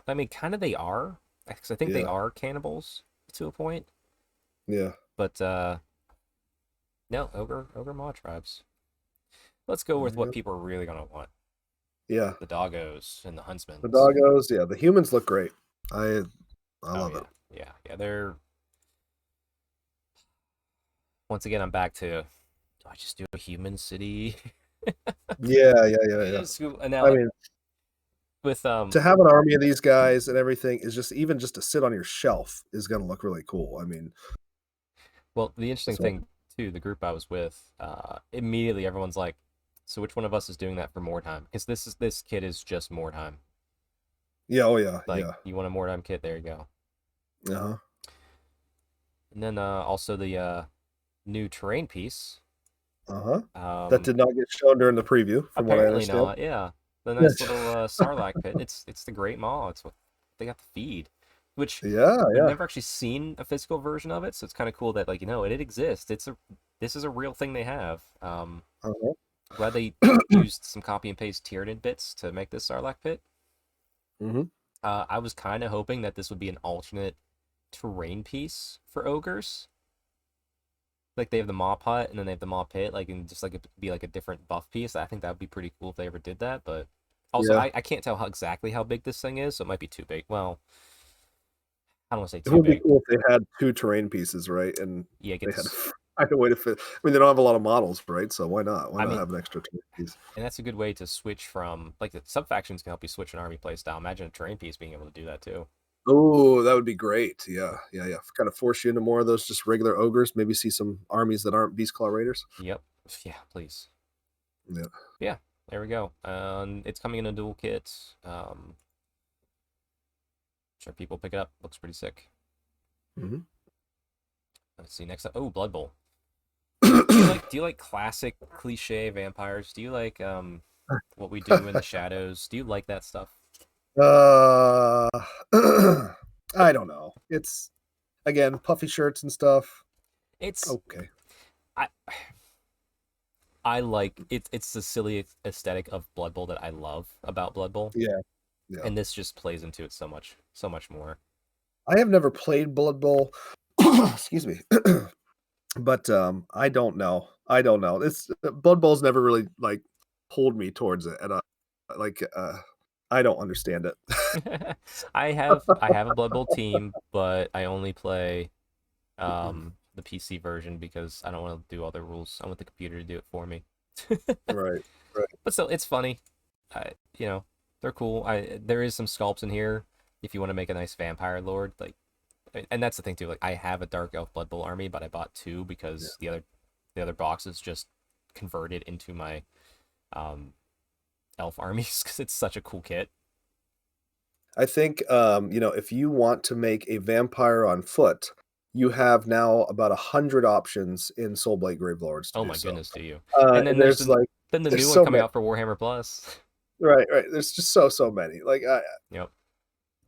I mean, kind of they are, because I think they yeah, are cannibals to a point. yeah. But no, ogre mod tribes. Let's go There with you what go. people are really gonna want: Yeah, the doggos and the the huntsmans. doggos. Yeah, the humans look great. I I Oh love it. yeah, yeah, yeah. They're once again, I'm back to do I just do a human city? Yeah, yeah, yeah, yeah. And now I mean, with to have an army of these guys and everything is just even just to sit on your shelf is going to look really cool. I mean, well, the interesting so thing too, the group I was with, immediately everyone's like, "So which one of us is doing that for more time?" Because this kit is just more time. yeah, oh yeah, Like, yeah. you want a more time kit? There you go. Uh-huh. And then also the new terrain piece. Uh-huh. That Um, did not get shown during the preview, from what I apparently understand. not. Yeah, the nice Yes. little Sarlacc pit. It's the Great Maw. It's what they got to feed, which Yeah, we've yeah. never actually seen a physical version of it. So it's kind of cool that it exists. This is a real thing they have. Uh-huh. Glad they used some copy and paste Tyranid bits to make this Sarlacc pit. Hmm. I was kind of hoping that this would be an alternate terrain piece for ogres. Like they have the Maw Hut and then they have the Maw Pit, like and just like it be like a different buff piece. I think that would be pretty cool if they ever did that. But also, Yeah. I can't tell exactly how big this thing is, so it might be too big. Well, I don't want to say It too would be big. cool if they had two terrain pieces, right? And Yeah, they had to find a way to fit. I mean, they don't have a lot of models, right? So why not? Why I not mean, have an extra terrain piece? and that's a good way to switch from like the sub factions can help you switch an army play style. Imagine a terrain piece being able to do that too. Oh, that would be great. Yeah, yeah, yeah. Kind of force you into more of those just regular ogres. Maybe see some armies that aren't Beast Claw Raiders. Yep. Yeah, please. Yeah. Yeah, there we go. It's coming in a dual kit. Sure, people pick it up. Looks pretty sick. Hmm. Let's see next up. Oh, Blood Bowl. uh, Do you like classic cliche vampires? Do you like what we do in the shadows? Do you like that stuff? I don't know. It's again puffy shirts and stuff. It's Okay. I I like it. It's the silly aesthetic of Blood Bowl that I love about Blood Bowl, Yeah. Yeah. and this just plays into it so much more. I have never played Blood Bowl. Excuse me. But I don't know. I don't know. It's Blood Bowl's never really like pulled me towards it, and like I don't understand it. I have a Blood Bowl team, but I only play the PC version because I don't want to do all the rules. I want the computer to do it for me. Right. Right. But still, it's funny. I you know they're cool. I there is some sculpts in here if you want to make a nice vampire lord. Like, and that's the thing too. Like I have a Dark Elf Blood Bowl army, but I bought two Yeah. because the other box is just converted into my um elf armies because it's such a cool kit. I think if you want to make a vampire on foot, you have now about 100 options in Soulblight Gravelords to Oh do my so. goodness, do you? And then And there's like then the there's new one so coming many. out for Warhammer Plus. Right, right. There's just so many. Like Yep.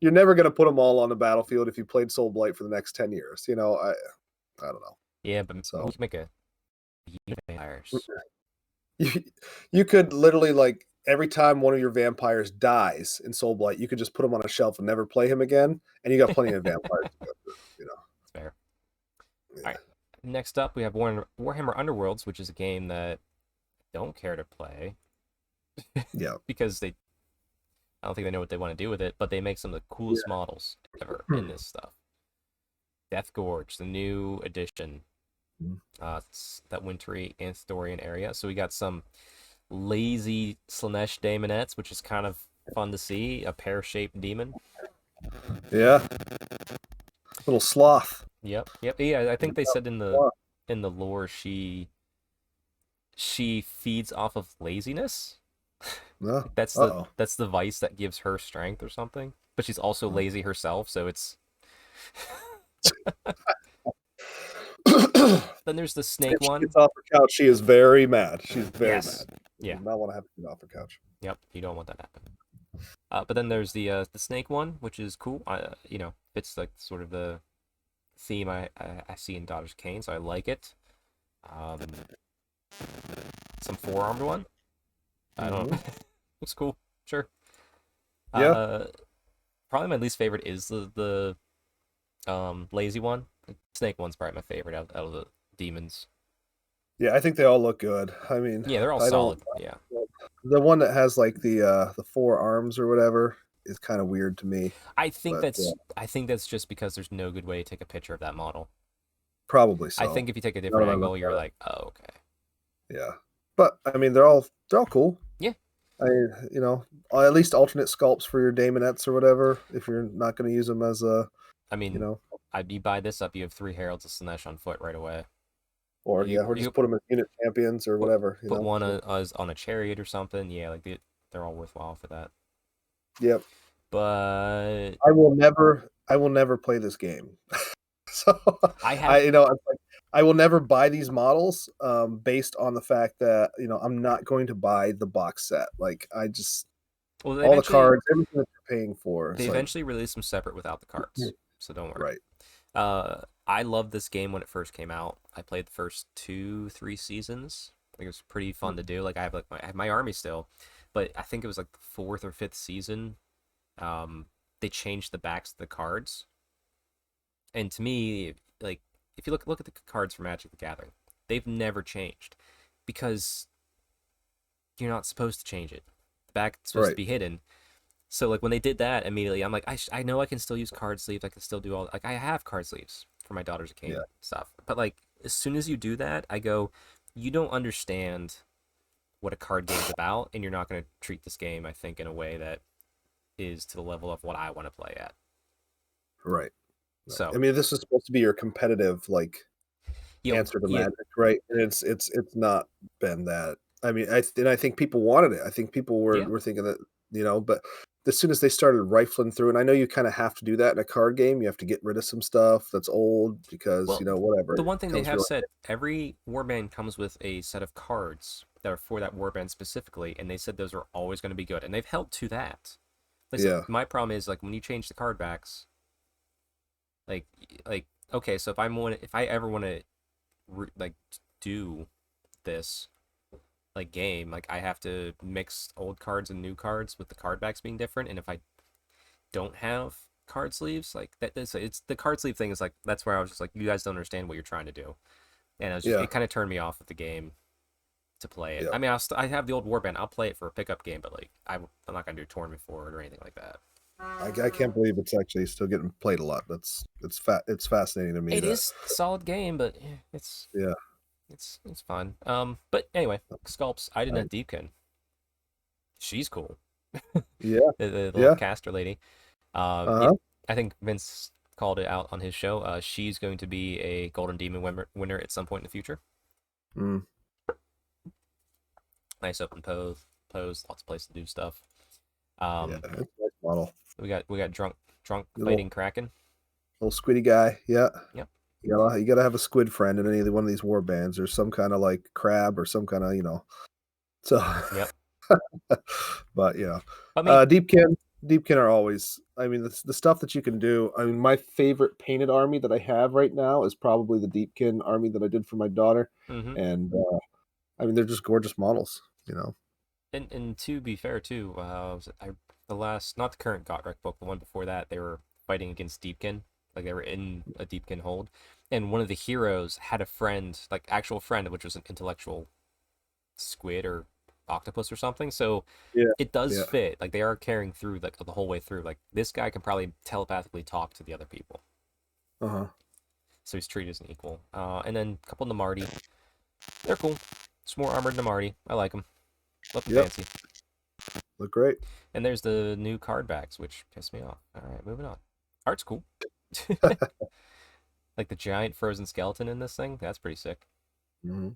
you're never gonna put them all on the battlefield if you played Soul Blight for the next 10 years. I don't know. Yeah, but we So can make a vampires. you you could literally like every time one of your vampires dies in Soul Blight, you could just put him on a shelf and never play him again, and you got plenty of vampires to go through, you know. It's fair. All Yeah. right. Next up, we have Warhammer Underworlds, which is a game that I don't care to play Yeah. because I don't think they know what they want to do with it, but they make some of the coolest models ever in this stuff. Death Gorge, the new edition, Mhm. it's that wintry Anthorian area. So we got some lazy Slanesh daemonettes, which is kind of fun to see. A pear-shaped demon. Yeah. Little sloth. Yep, yep. Yeah, I think they said Sloth. in the lore she feeds off of laziness. No. Like that's the Uh-oh. that's the vice that gives her strength or something. But she's also Oh. lazy herself, so it's If then there's the snake she one. gets off her couch, she is very mad. She's very Yes. mad. She Yeah. does not want to have to get off her couch. Yep. You don't want that to happen. But then there's the snake one, which is cool. Fits like sort of the theme I see in Daughter's Kane, so I like it. Um, some four armed one. I don't know. Hmm. Looks cool. Sure. Yeah. Uh, Probably my least favorite is the lazy one. The snake one's probably my favorite out of the demons. Yeah, I think they all look good. I mean, Yeah, they're all I don't solid. Yeah. the one that has like the four arms or whatever is kind of weird to me, but I think that's just because there's no good way to take a picture of that model. probably I so. think if you take a Now different that I look angle, you're at like, oh, okay. it, yeah. But I mean, they're all cool. Yeah. I you know at least alternate sculpts for your daemonettes or whatever if you're not going to use them as a I you mean, know you buy this up, you have three Heralds of Slanesh on foot right away. or You yeah or you just put them as unit champions or put whatever put one so as on a chariot or something. Yeah, like they're all worthwhile for that. yep. But I will never play this game. So I I have it's like I will never buy these models based on the fact that I'm not going to buy the box set. Like I just well, all the cards, everything that you're paying for. they It's like eventually released them separate without the cards, so don't worry. right. I loved this game when it first came out. I played the first 2, 3 seasons. I think it was pretty fun to do. Like I have my army still, but I think it was like the fourth or fifth season. Um, they changed the backs of the cards, and to me, like if you look at the cards for Magic the Gathering, they've never changed because you're not supposed to change it. The back's supposed to Right. be hidden. So like when they did that immediately, I'm like, I know I can still use card sleeves. I can still do all like I have card sleeves for my Daughter's Yeah. Cane stuff. But like as soon as you do that, I go, you don't understand what a card game's about, and you're not going to treat this game, I think, in a way that is to the level of what I want to play at. Right. Right. I So mean, this is supposed to be your competitive like answer to yeah, Magic, right? And it's not been that. I mean, I think people wanted it. I think people were yeah. were thinking that, but as soon as they started rifling through, and I know you kind of have to do that in a card game, you have to get rid of some stuff that's old because, Well, whatever, the it one thing they becomes have real. said, every warband comes with a set of cards that are for that warband specifically, and they said those are always going to be good, and they've held to that. Like I said, Yeah. my problem is like when you change the card backs, like like okay, so if I ever want to like do this like game, like I have to mix old cards and new cards with the card backs being different, and if I don't have card sleeves, like it's the card sleeve thing is like that's where I was just like, you guys don't understand what you're trying to do, and Yeah. it kind of turned me off of the game to play it. Yeah. I mean, I have the old warband, I'll play it for a pickup game, but like I'm not gonna do a tournament for it or anything like that. I can't believe it's actually still getting played a lot. It's fascinating to me It that is a solid game, but yeah. it's fun. But anyway, sculpts. I didn't I, have Deepkin. She's cool. yeah. The little Yeah. caster lady. Yeah, Uh-huh. I think Vince called it out on his show. She's going to be a Golden Demon winner at some point in the future. Mm, Nice open pose, lots of place to do stuff. yeah. Um, It's a nice model. we got drunk Little fighting Kraken. little squiddy guy. Yeah. Yep, You gotta have a squid friend in any one of these war bands, or some kind of like crab, or some kind of So, yep. but I mean, Deepkin are always. I mean, the stuff that you can do. I mean, my favorite painted army that I have right now is probably the Deepkin army that I did for my daughter, hmm and I mean they're just gorgeous models. and to be fair too, the last, not the current Gotrek book, the one before that, they were fighting against Deepkin, like they were in a Deepkin hold, and one of the heroes had a friend, like actual friend, which was an intellectual squid or octopus or something. So Yeah, it does yeah, fit. Like they are carrying through like the whole way through. Like this guy can probably telepathically talk to the other people, uh huh, so he's treated as an equal. And then a couple Namarti, they're cool. It's more armored Namarti. I like them. Love them yep, fancy. look great. And there's the new card backs, which piss me off. All right, moving on. Art's cool. Like the giant frozen skeleton in this thing. That's pretty sick. Hmm.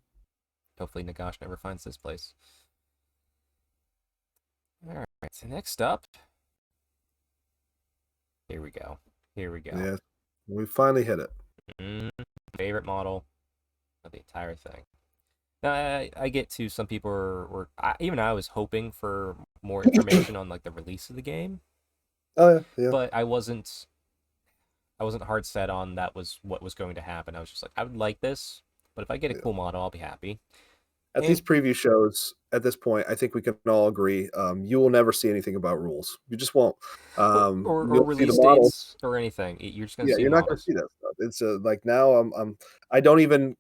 Hopefully Nagash never finds this place. All right, so next up, here we go. Here we go. Yeah, we finally hit it. Mm, favorite model of the entire thing. Now, I get to some people even I was hoping for more information on like the release of the game, Oh yeah, yeah, but I wasn't hard set on that was what was going to happen. I was just like, I would like this, but if I get a yeah. cool model, I'll be happy. At these And preview shows, at this point, I think we can all agree, you will never see anything about rules. You just won't. or You'll see the release models. dates or anything. You're just gonna Yeah, see you're not going to models. see that stuff. It's like now I don't even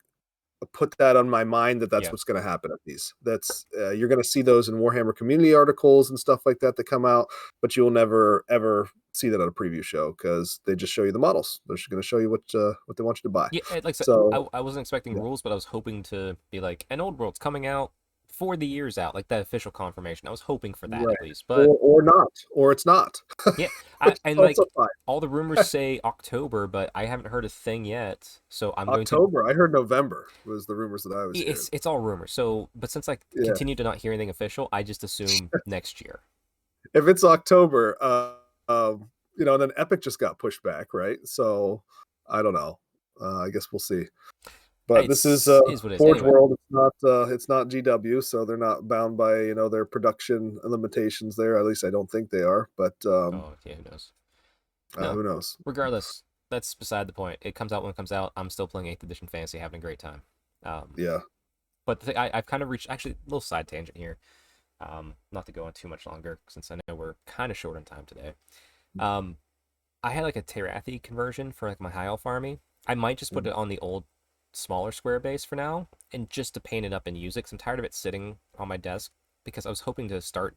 put that on my mind that that's Yeah. what's going to happen at these. That's you're going to see those in Warhammer community articles and stuff like that that come out, but you'll never ever see that at a preview show because they just show you the models. They're just going to show you what they want you to buy. Yeah, like I said, So I wasn't expecting yeah, rules, but I was hoping to be like an old world's coming out before the year's out, like that official confirmation. I was hoping for that right, at least. But or not, or it's not. yeah, Which is and also like fine. all the rumors say October, but I haven't heard a thing yet. So I'm going to. October. I heard November was the rumors that I was hearing. It's all rumors. So, but since I Yeah, continue to not hear anything official, I just assume next year. if it's October, and then Epic just got pushed back, right? So I don't know. I guess we'll see. But this is Is what it is. Forge Anyway. World. It's not GW, so they're not bound by their production limitations there. At least I don't think they are. But Oh yeah, who knows? No, who knows? regardless, that's beside the point. It comes out when it comes out. I'm still playing 8th edition fantasy, having a great time. Yeah, But I've kind of reached actually a little side tangent here. Not to go on too much longer since I know we're kind of short on time today. Um, I had like a Terathi conversion for like my high elf army. I might just put it on the old smaller square base for now and just to paint it up and use it because I'm tired of it sitting on my desk because I was hoping to start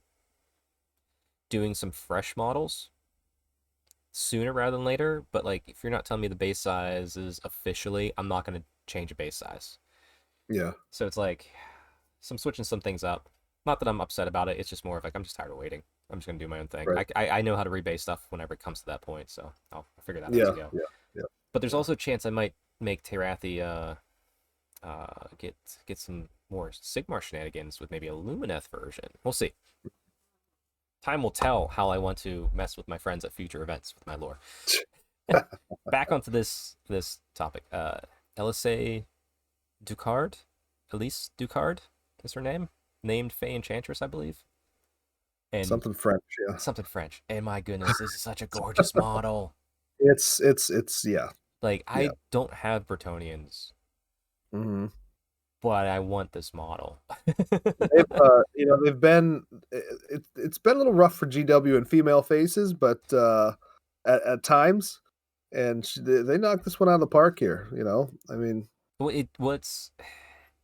doing some fresh models sooner rather than later. But like, if you're not telling me the base size is officially, I'm not going to change a base size. yeah, So it's like, so I'm switching some things up. Not that I'm upset about it. It's just more of like I'm just tired of waiting. I'm just gonna do my own thing. right. I know how to rebase stuff whenever it comes to that point, so I'll figure that out as Yeah, I go. yeah, yeah, But there's yeah. also a chance I might make Terathi get some more Sigmar shenanigans with maybe a Lumineth version. We'll see. Time will tell how I want to mess with my friends at future events with my lore. Back onto this topic. Elise Ducard, Elise Ducard is her name, named Fey Enchantress, I believe, and Something French. Yeah, something French. And my goodness, this is such a gorgeous model. it's yeah, Like yeah. I don't have Bretonians, Hmm. but I want this model. They've been it's been a little rough for GW and female faces, but at times, and they knocked this one out of the park here. I mean, Well, it's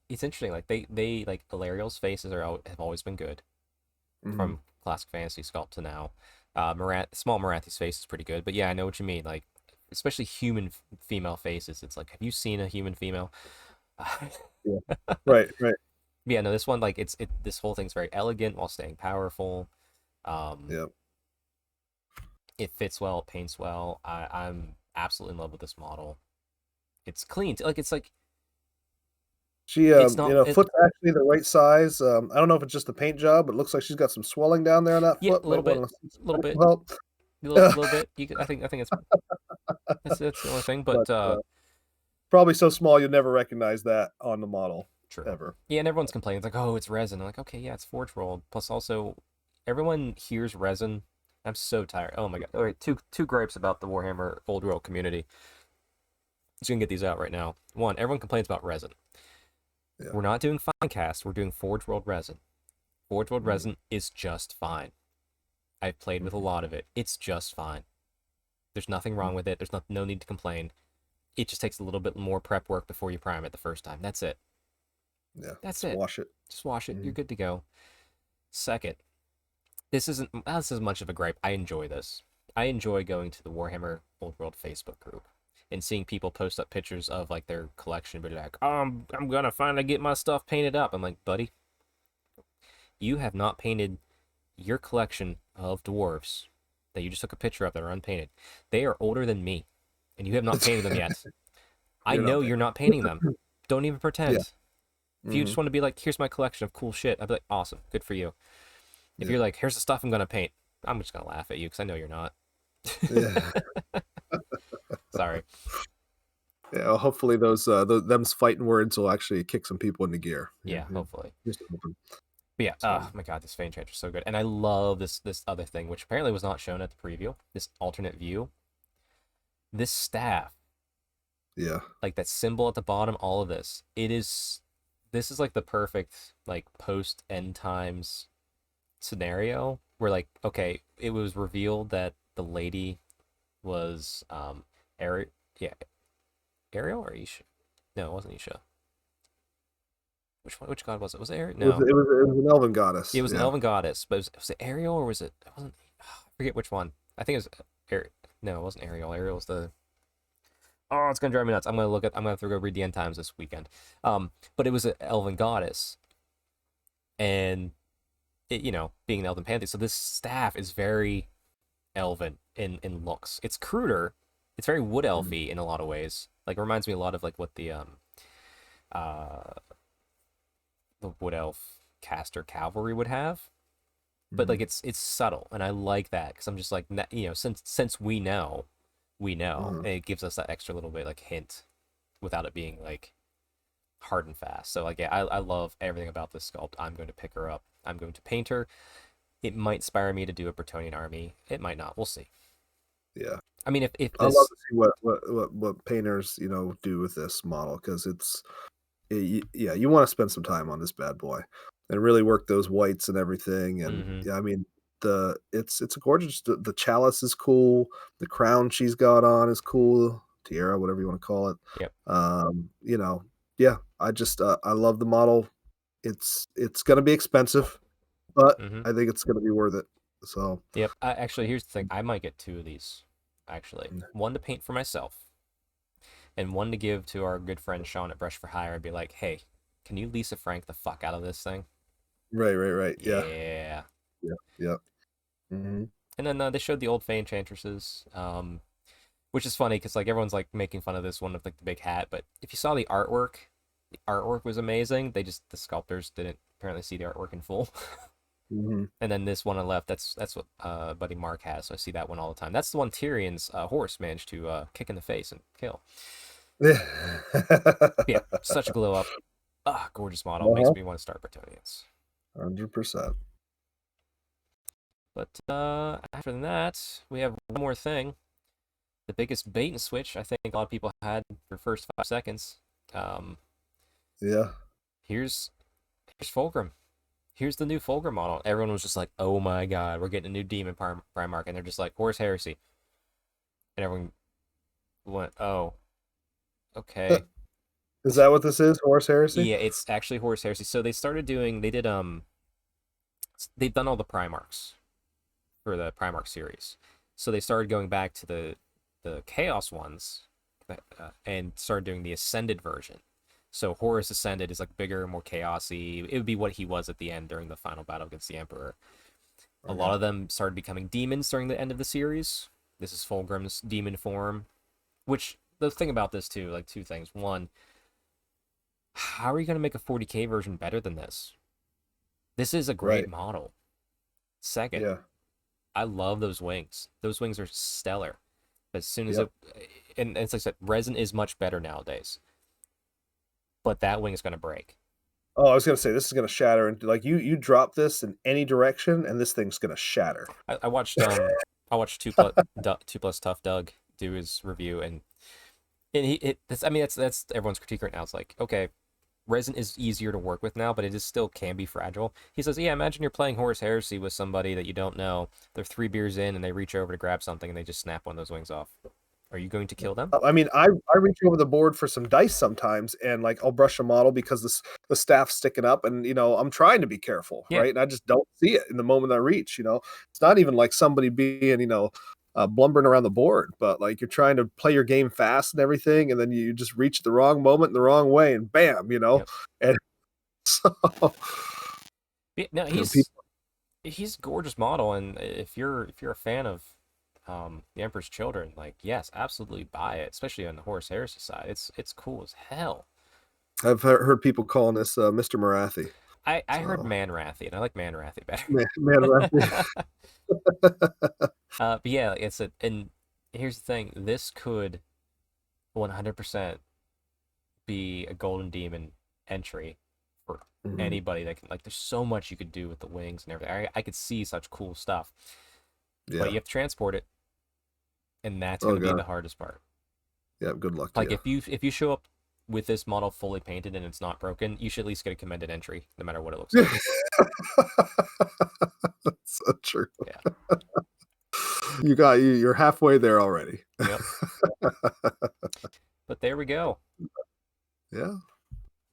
interesting. Like they like Ilariel's faces have always been good mhm, from classic fantasy sculpt to now. Small Marathi's face is pretty good, but yeah, I know what you mean. Like especially human female faces. It's like, have you seen a human female? yeah, right, right, Yeah, no, this one like this whole thing's very elegant while staying powerful. Um, yeah. it fits well, it paints well. I'm absolutely in love with this model. It's clean. Like She, it's not foot's actually the right size. I don't know if it's just a paint job. It looks like she's got some swelling down there on that yeah, foot. a Might little bit, want to a little bit, help. little bit. I think that's the only thing. But But probably so small you'll never recognize that on the model true. ever. Yeah, and everyone's complaining. It's like, oh, it's resin. I'm like, okay, yeah, it's forge rolled. Plus, also, everyone hears resin. I'm so tired. Oh my god. All right, two gripes about the Warhammer Old World community. Just gonna get these out right now. One, everyone complains about resin. Yeah. We're not doing fine cast. We're doing forge rolled resin. Forge world Mhm, resin is just fine. I've played with a mhm, lot of it. It's just fine. There's nothing wrong with it. There's no need to complain. It just takes a little bit more prep work before you prime it the first time. That's it. yeah. That's Just it. wash it. Just wash it. You're Mhm, good to go. Second, this is much of a gripe. I enjoy this. I enjoy going to the Warhammer Old World Facebook group and seeing people post up pictures of like their collection, but like, oh, I'm gonna finally get my stuff painted up. I'm like, buddy, you have not painted your collection of dwarves that you just took a picture of that are unpainted. They are older than me, and you have not painted them yet. I You're not know you're painting. not painting them. Don't even Yeah, pretend. If you just Hmm. want to be like, here's my collection of cool shit, I'd be like, awesome, good for you. If Yeah. you're like, here's the stuff I'm gonna paint, I'm just gonna laugh at you because I know you're not. Yeah. Sorry. Yeah. Well, hopefully them's fighting words will actually kick some people into gear. Yeah. Yeah, Yeah. hopefully. Just hoping. But yeah, So oh my god, this Fane Change is so good, and I love this other thing, which apparently was not shown at the preview. This alternate view, this staff, yeah. like that symbol at the bottom, all of this. This is like the perfect like post end times scenario where like okay, it was revealed that the lady was Ari yeah, Ariel or Isha? No, it wasn't Isha. Which one? Which god was it? Was it Ariel? No, It was an elven it goddess. was an Yeah. elven goddess. But was it Ariel or was it? It wasn't. I forget which one. I think it was. No, it wasn't Ariel. Ariel was the. Oh, it's gonna drive me nuts. I'm gonna have to go read the end times this weekend. But it was an elven goddess, and it, being an elven pantheon. So this staff is very elven in looks. It's cruder. It's very wood Mhm. elfy in a lot of ways. Like it reminds me a lot of like what uh the wood elf caster cavalry would have. But like Mhm. it's subtle, and I like that because I'm just like since we know, Uh-huh. and it gives us that extra little bit like hint without it being like hard and fast. So like yeah, I love everything about this sculpt. I'm going to pick her up. I'm going to paint her. It might inspire me to do a Bretonian army. It might not. We'll see. Yeah. I mean, if I love this to see what painters do with this model because yeah, you want to spend some time on this bad boy and really work those whites and everything. And mm-hmm. yeah, I mean it's a gorgeous. The chalice is cool. The crown she's got on is cool. Tiara, whatever you want to call it. Yep. You know, yeah, I love the model. It's gonna be expensive, but Mm-hmm. I think it's gonna be worth it. So Yep. Actually, here's the thing. I might get two of these. Actually, one to paint for myself, and one to give to our good friend Sean at Brush for Hire and be like, hey, can you Lisa Frank the fuck out of this thing? right. Yeah. Yeah. Yeah. Yeah. Hmm. And then they showed the old Fey Enchantresses, which is funny because like everyone's like making fun of this one with like the big hat, but if you saw the artwork was amazing. The sculptors didn't apparently see the artwork in full. Hmm. And then this one on the left, that's what Buddy Mark has, so I see that one all the time. That's the one Tyrion's horse managed to kick in the face and kill. Yeah, such a glow up. Ah, gorgeous model. Makes Uh-huh. me want to start Bretonians. 100%. But after that, we have one more thing. The biggest bait and switch I think a lot of people had for first 5 seconds. Um, Yeah. here's Fulgrim. Here's the new Fulgrim model. Everyone was just like, "Oh my god, we're getting a new demon Primarch," and they're just like, "Horse Heresy," and everyone went, "Oh, okay." Is that what this is? Horse heresy? Yeah, it's actually Horse Heresy. So they've done all the Primarchs for the Primarch series. So they started going back to the Chaos ones and started doing the Ascended version. So Horus Ascended is like bigger, more chaosy. It would be what he was at the end during the final battle against the Emperor. A Okay. lot of them started becoming demons during the end of the series. This is Fulgrim's demon form. Which the thing about this too, like two things. One, how are you gonna make a 40k version better than this? This is a great Right. model. Second, Yeah. I love those wings. Those wings are stellar. As soon as Yep. it, and it's like I said, resin is much better nowadays. But that wing is gonna break. Oh, I was gonna say this is gonna shatter and like you drop this in any direction and this thing's gonna shatter. I watched two plus tough Doug do his review, and that's I mean that's everyone's critique right now. It's like okay, resin is easier to work with now, but it is still can be fragile. He says, yeah, imagine you're playing Horus Heresy with somebody that you don't know. They're 3 beers in and they reach over to grab something and they just snap one of those wings off. Are you going to kill them? I mean, I reach over the board for some dice sometimes, and like I'll brush a model because the staff's sticking up, and I'm trying to be careful, Yeah. right? And I just don't see it in the moment I reach. It's not even like somebody being blumbering around the board, but like you're trying to play your game fast and everything, and then you just reach the wrong moment in the wrong way, and bam. Yep. And so Yeah, no, people, he's a gorgeous model, and if you're a fan of the Emperor's Children, like yes, absolutely buy it, especially on the Horus Heresy side. It's cool as hell. I've heard people calling this Mr. Marathi. I heard So Manrathy, and I like Manrathy Man Marathi. better. But yeah, it's a and here's the thing: this could 100% be a Golden Demon entry for Mhm. anybody that can. Like, there's so much you could do with the wings and everything. I could see such cool stuff, but Yeah. you have to transport it, and that's Oh gonna be god. the hardest part. Yeah. Good luck to Like, you. if you show up with this model fully painted and it's not broken, you should at least get a commended entry, no matter what it looks like. That's so true. Yeah. You're halfway there already. Yep. But there we go. Yeah.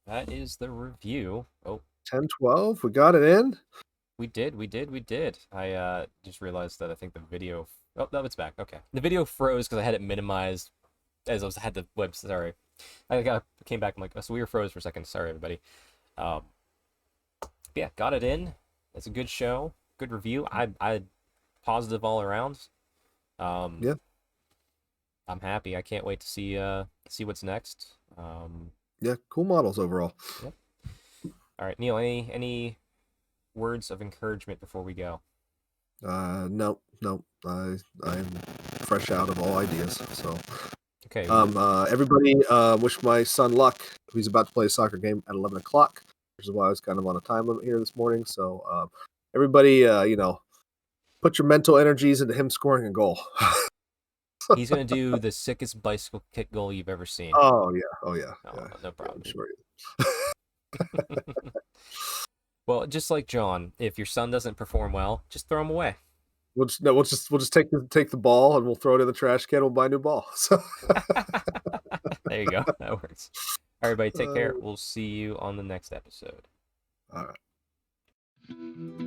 That is the review. Oh, 10-12. We got it in. we did. I just realized that I think the video. Oh no, it's back. Okay, the video froze because I had it minimized as had the web. Sorry, came back. I'm like, oh, so we were froze for a second. Sorry, everybody. Um, yeah, got it in. It's a good show, good review. I positive all around. Um, Yeah. I'm happy. I can't wait to see what's next. Yeah. Cool models overall. Yep. All right, Neil. Any words of encouragement before we go? No, no. I'm fresh out of all ideas. So Okay. Well, everybody wish my son luck. He's about to play a soccer game at 11 o'clock, which is why I was kind of on a time limit here this morning. So everybody, put your mental energies into him scoring a goal. he's gonna do the sickest bicycle kick goal you've ever seen. Oh yeah, oh yeah, No, yeah, no yeah. I'm problem. sure. Well, just like John, if your son doesn't perform well, just throw him away. We'll just take the ball and we'll throw it in the trash can. We'll buy a new ball. So There you go. That works. Everybody, take uh, care. We'll see you on the next episode. all right.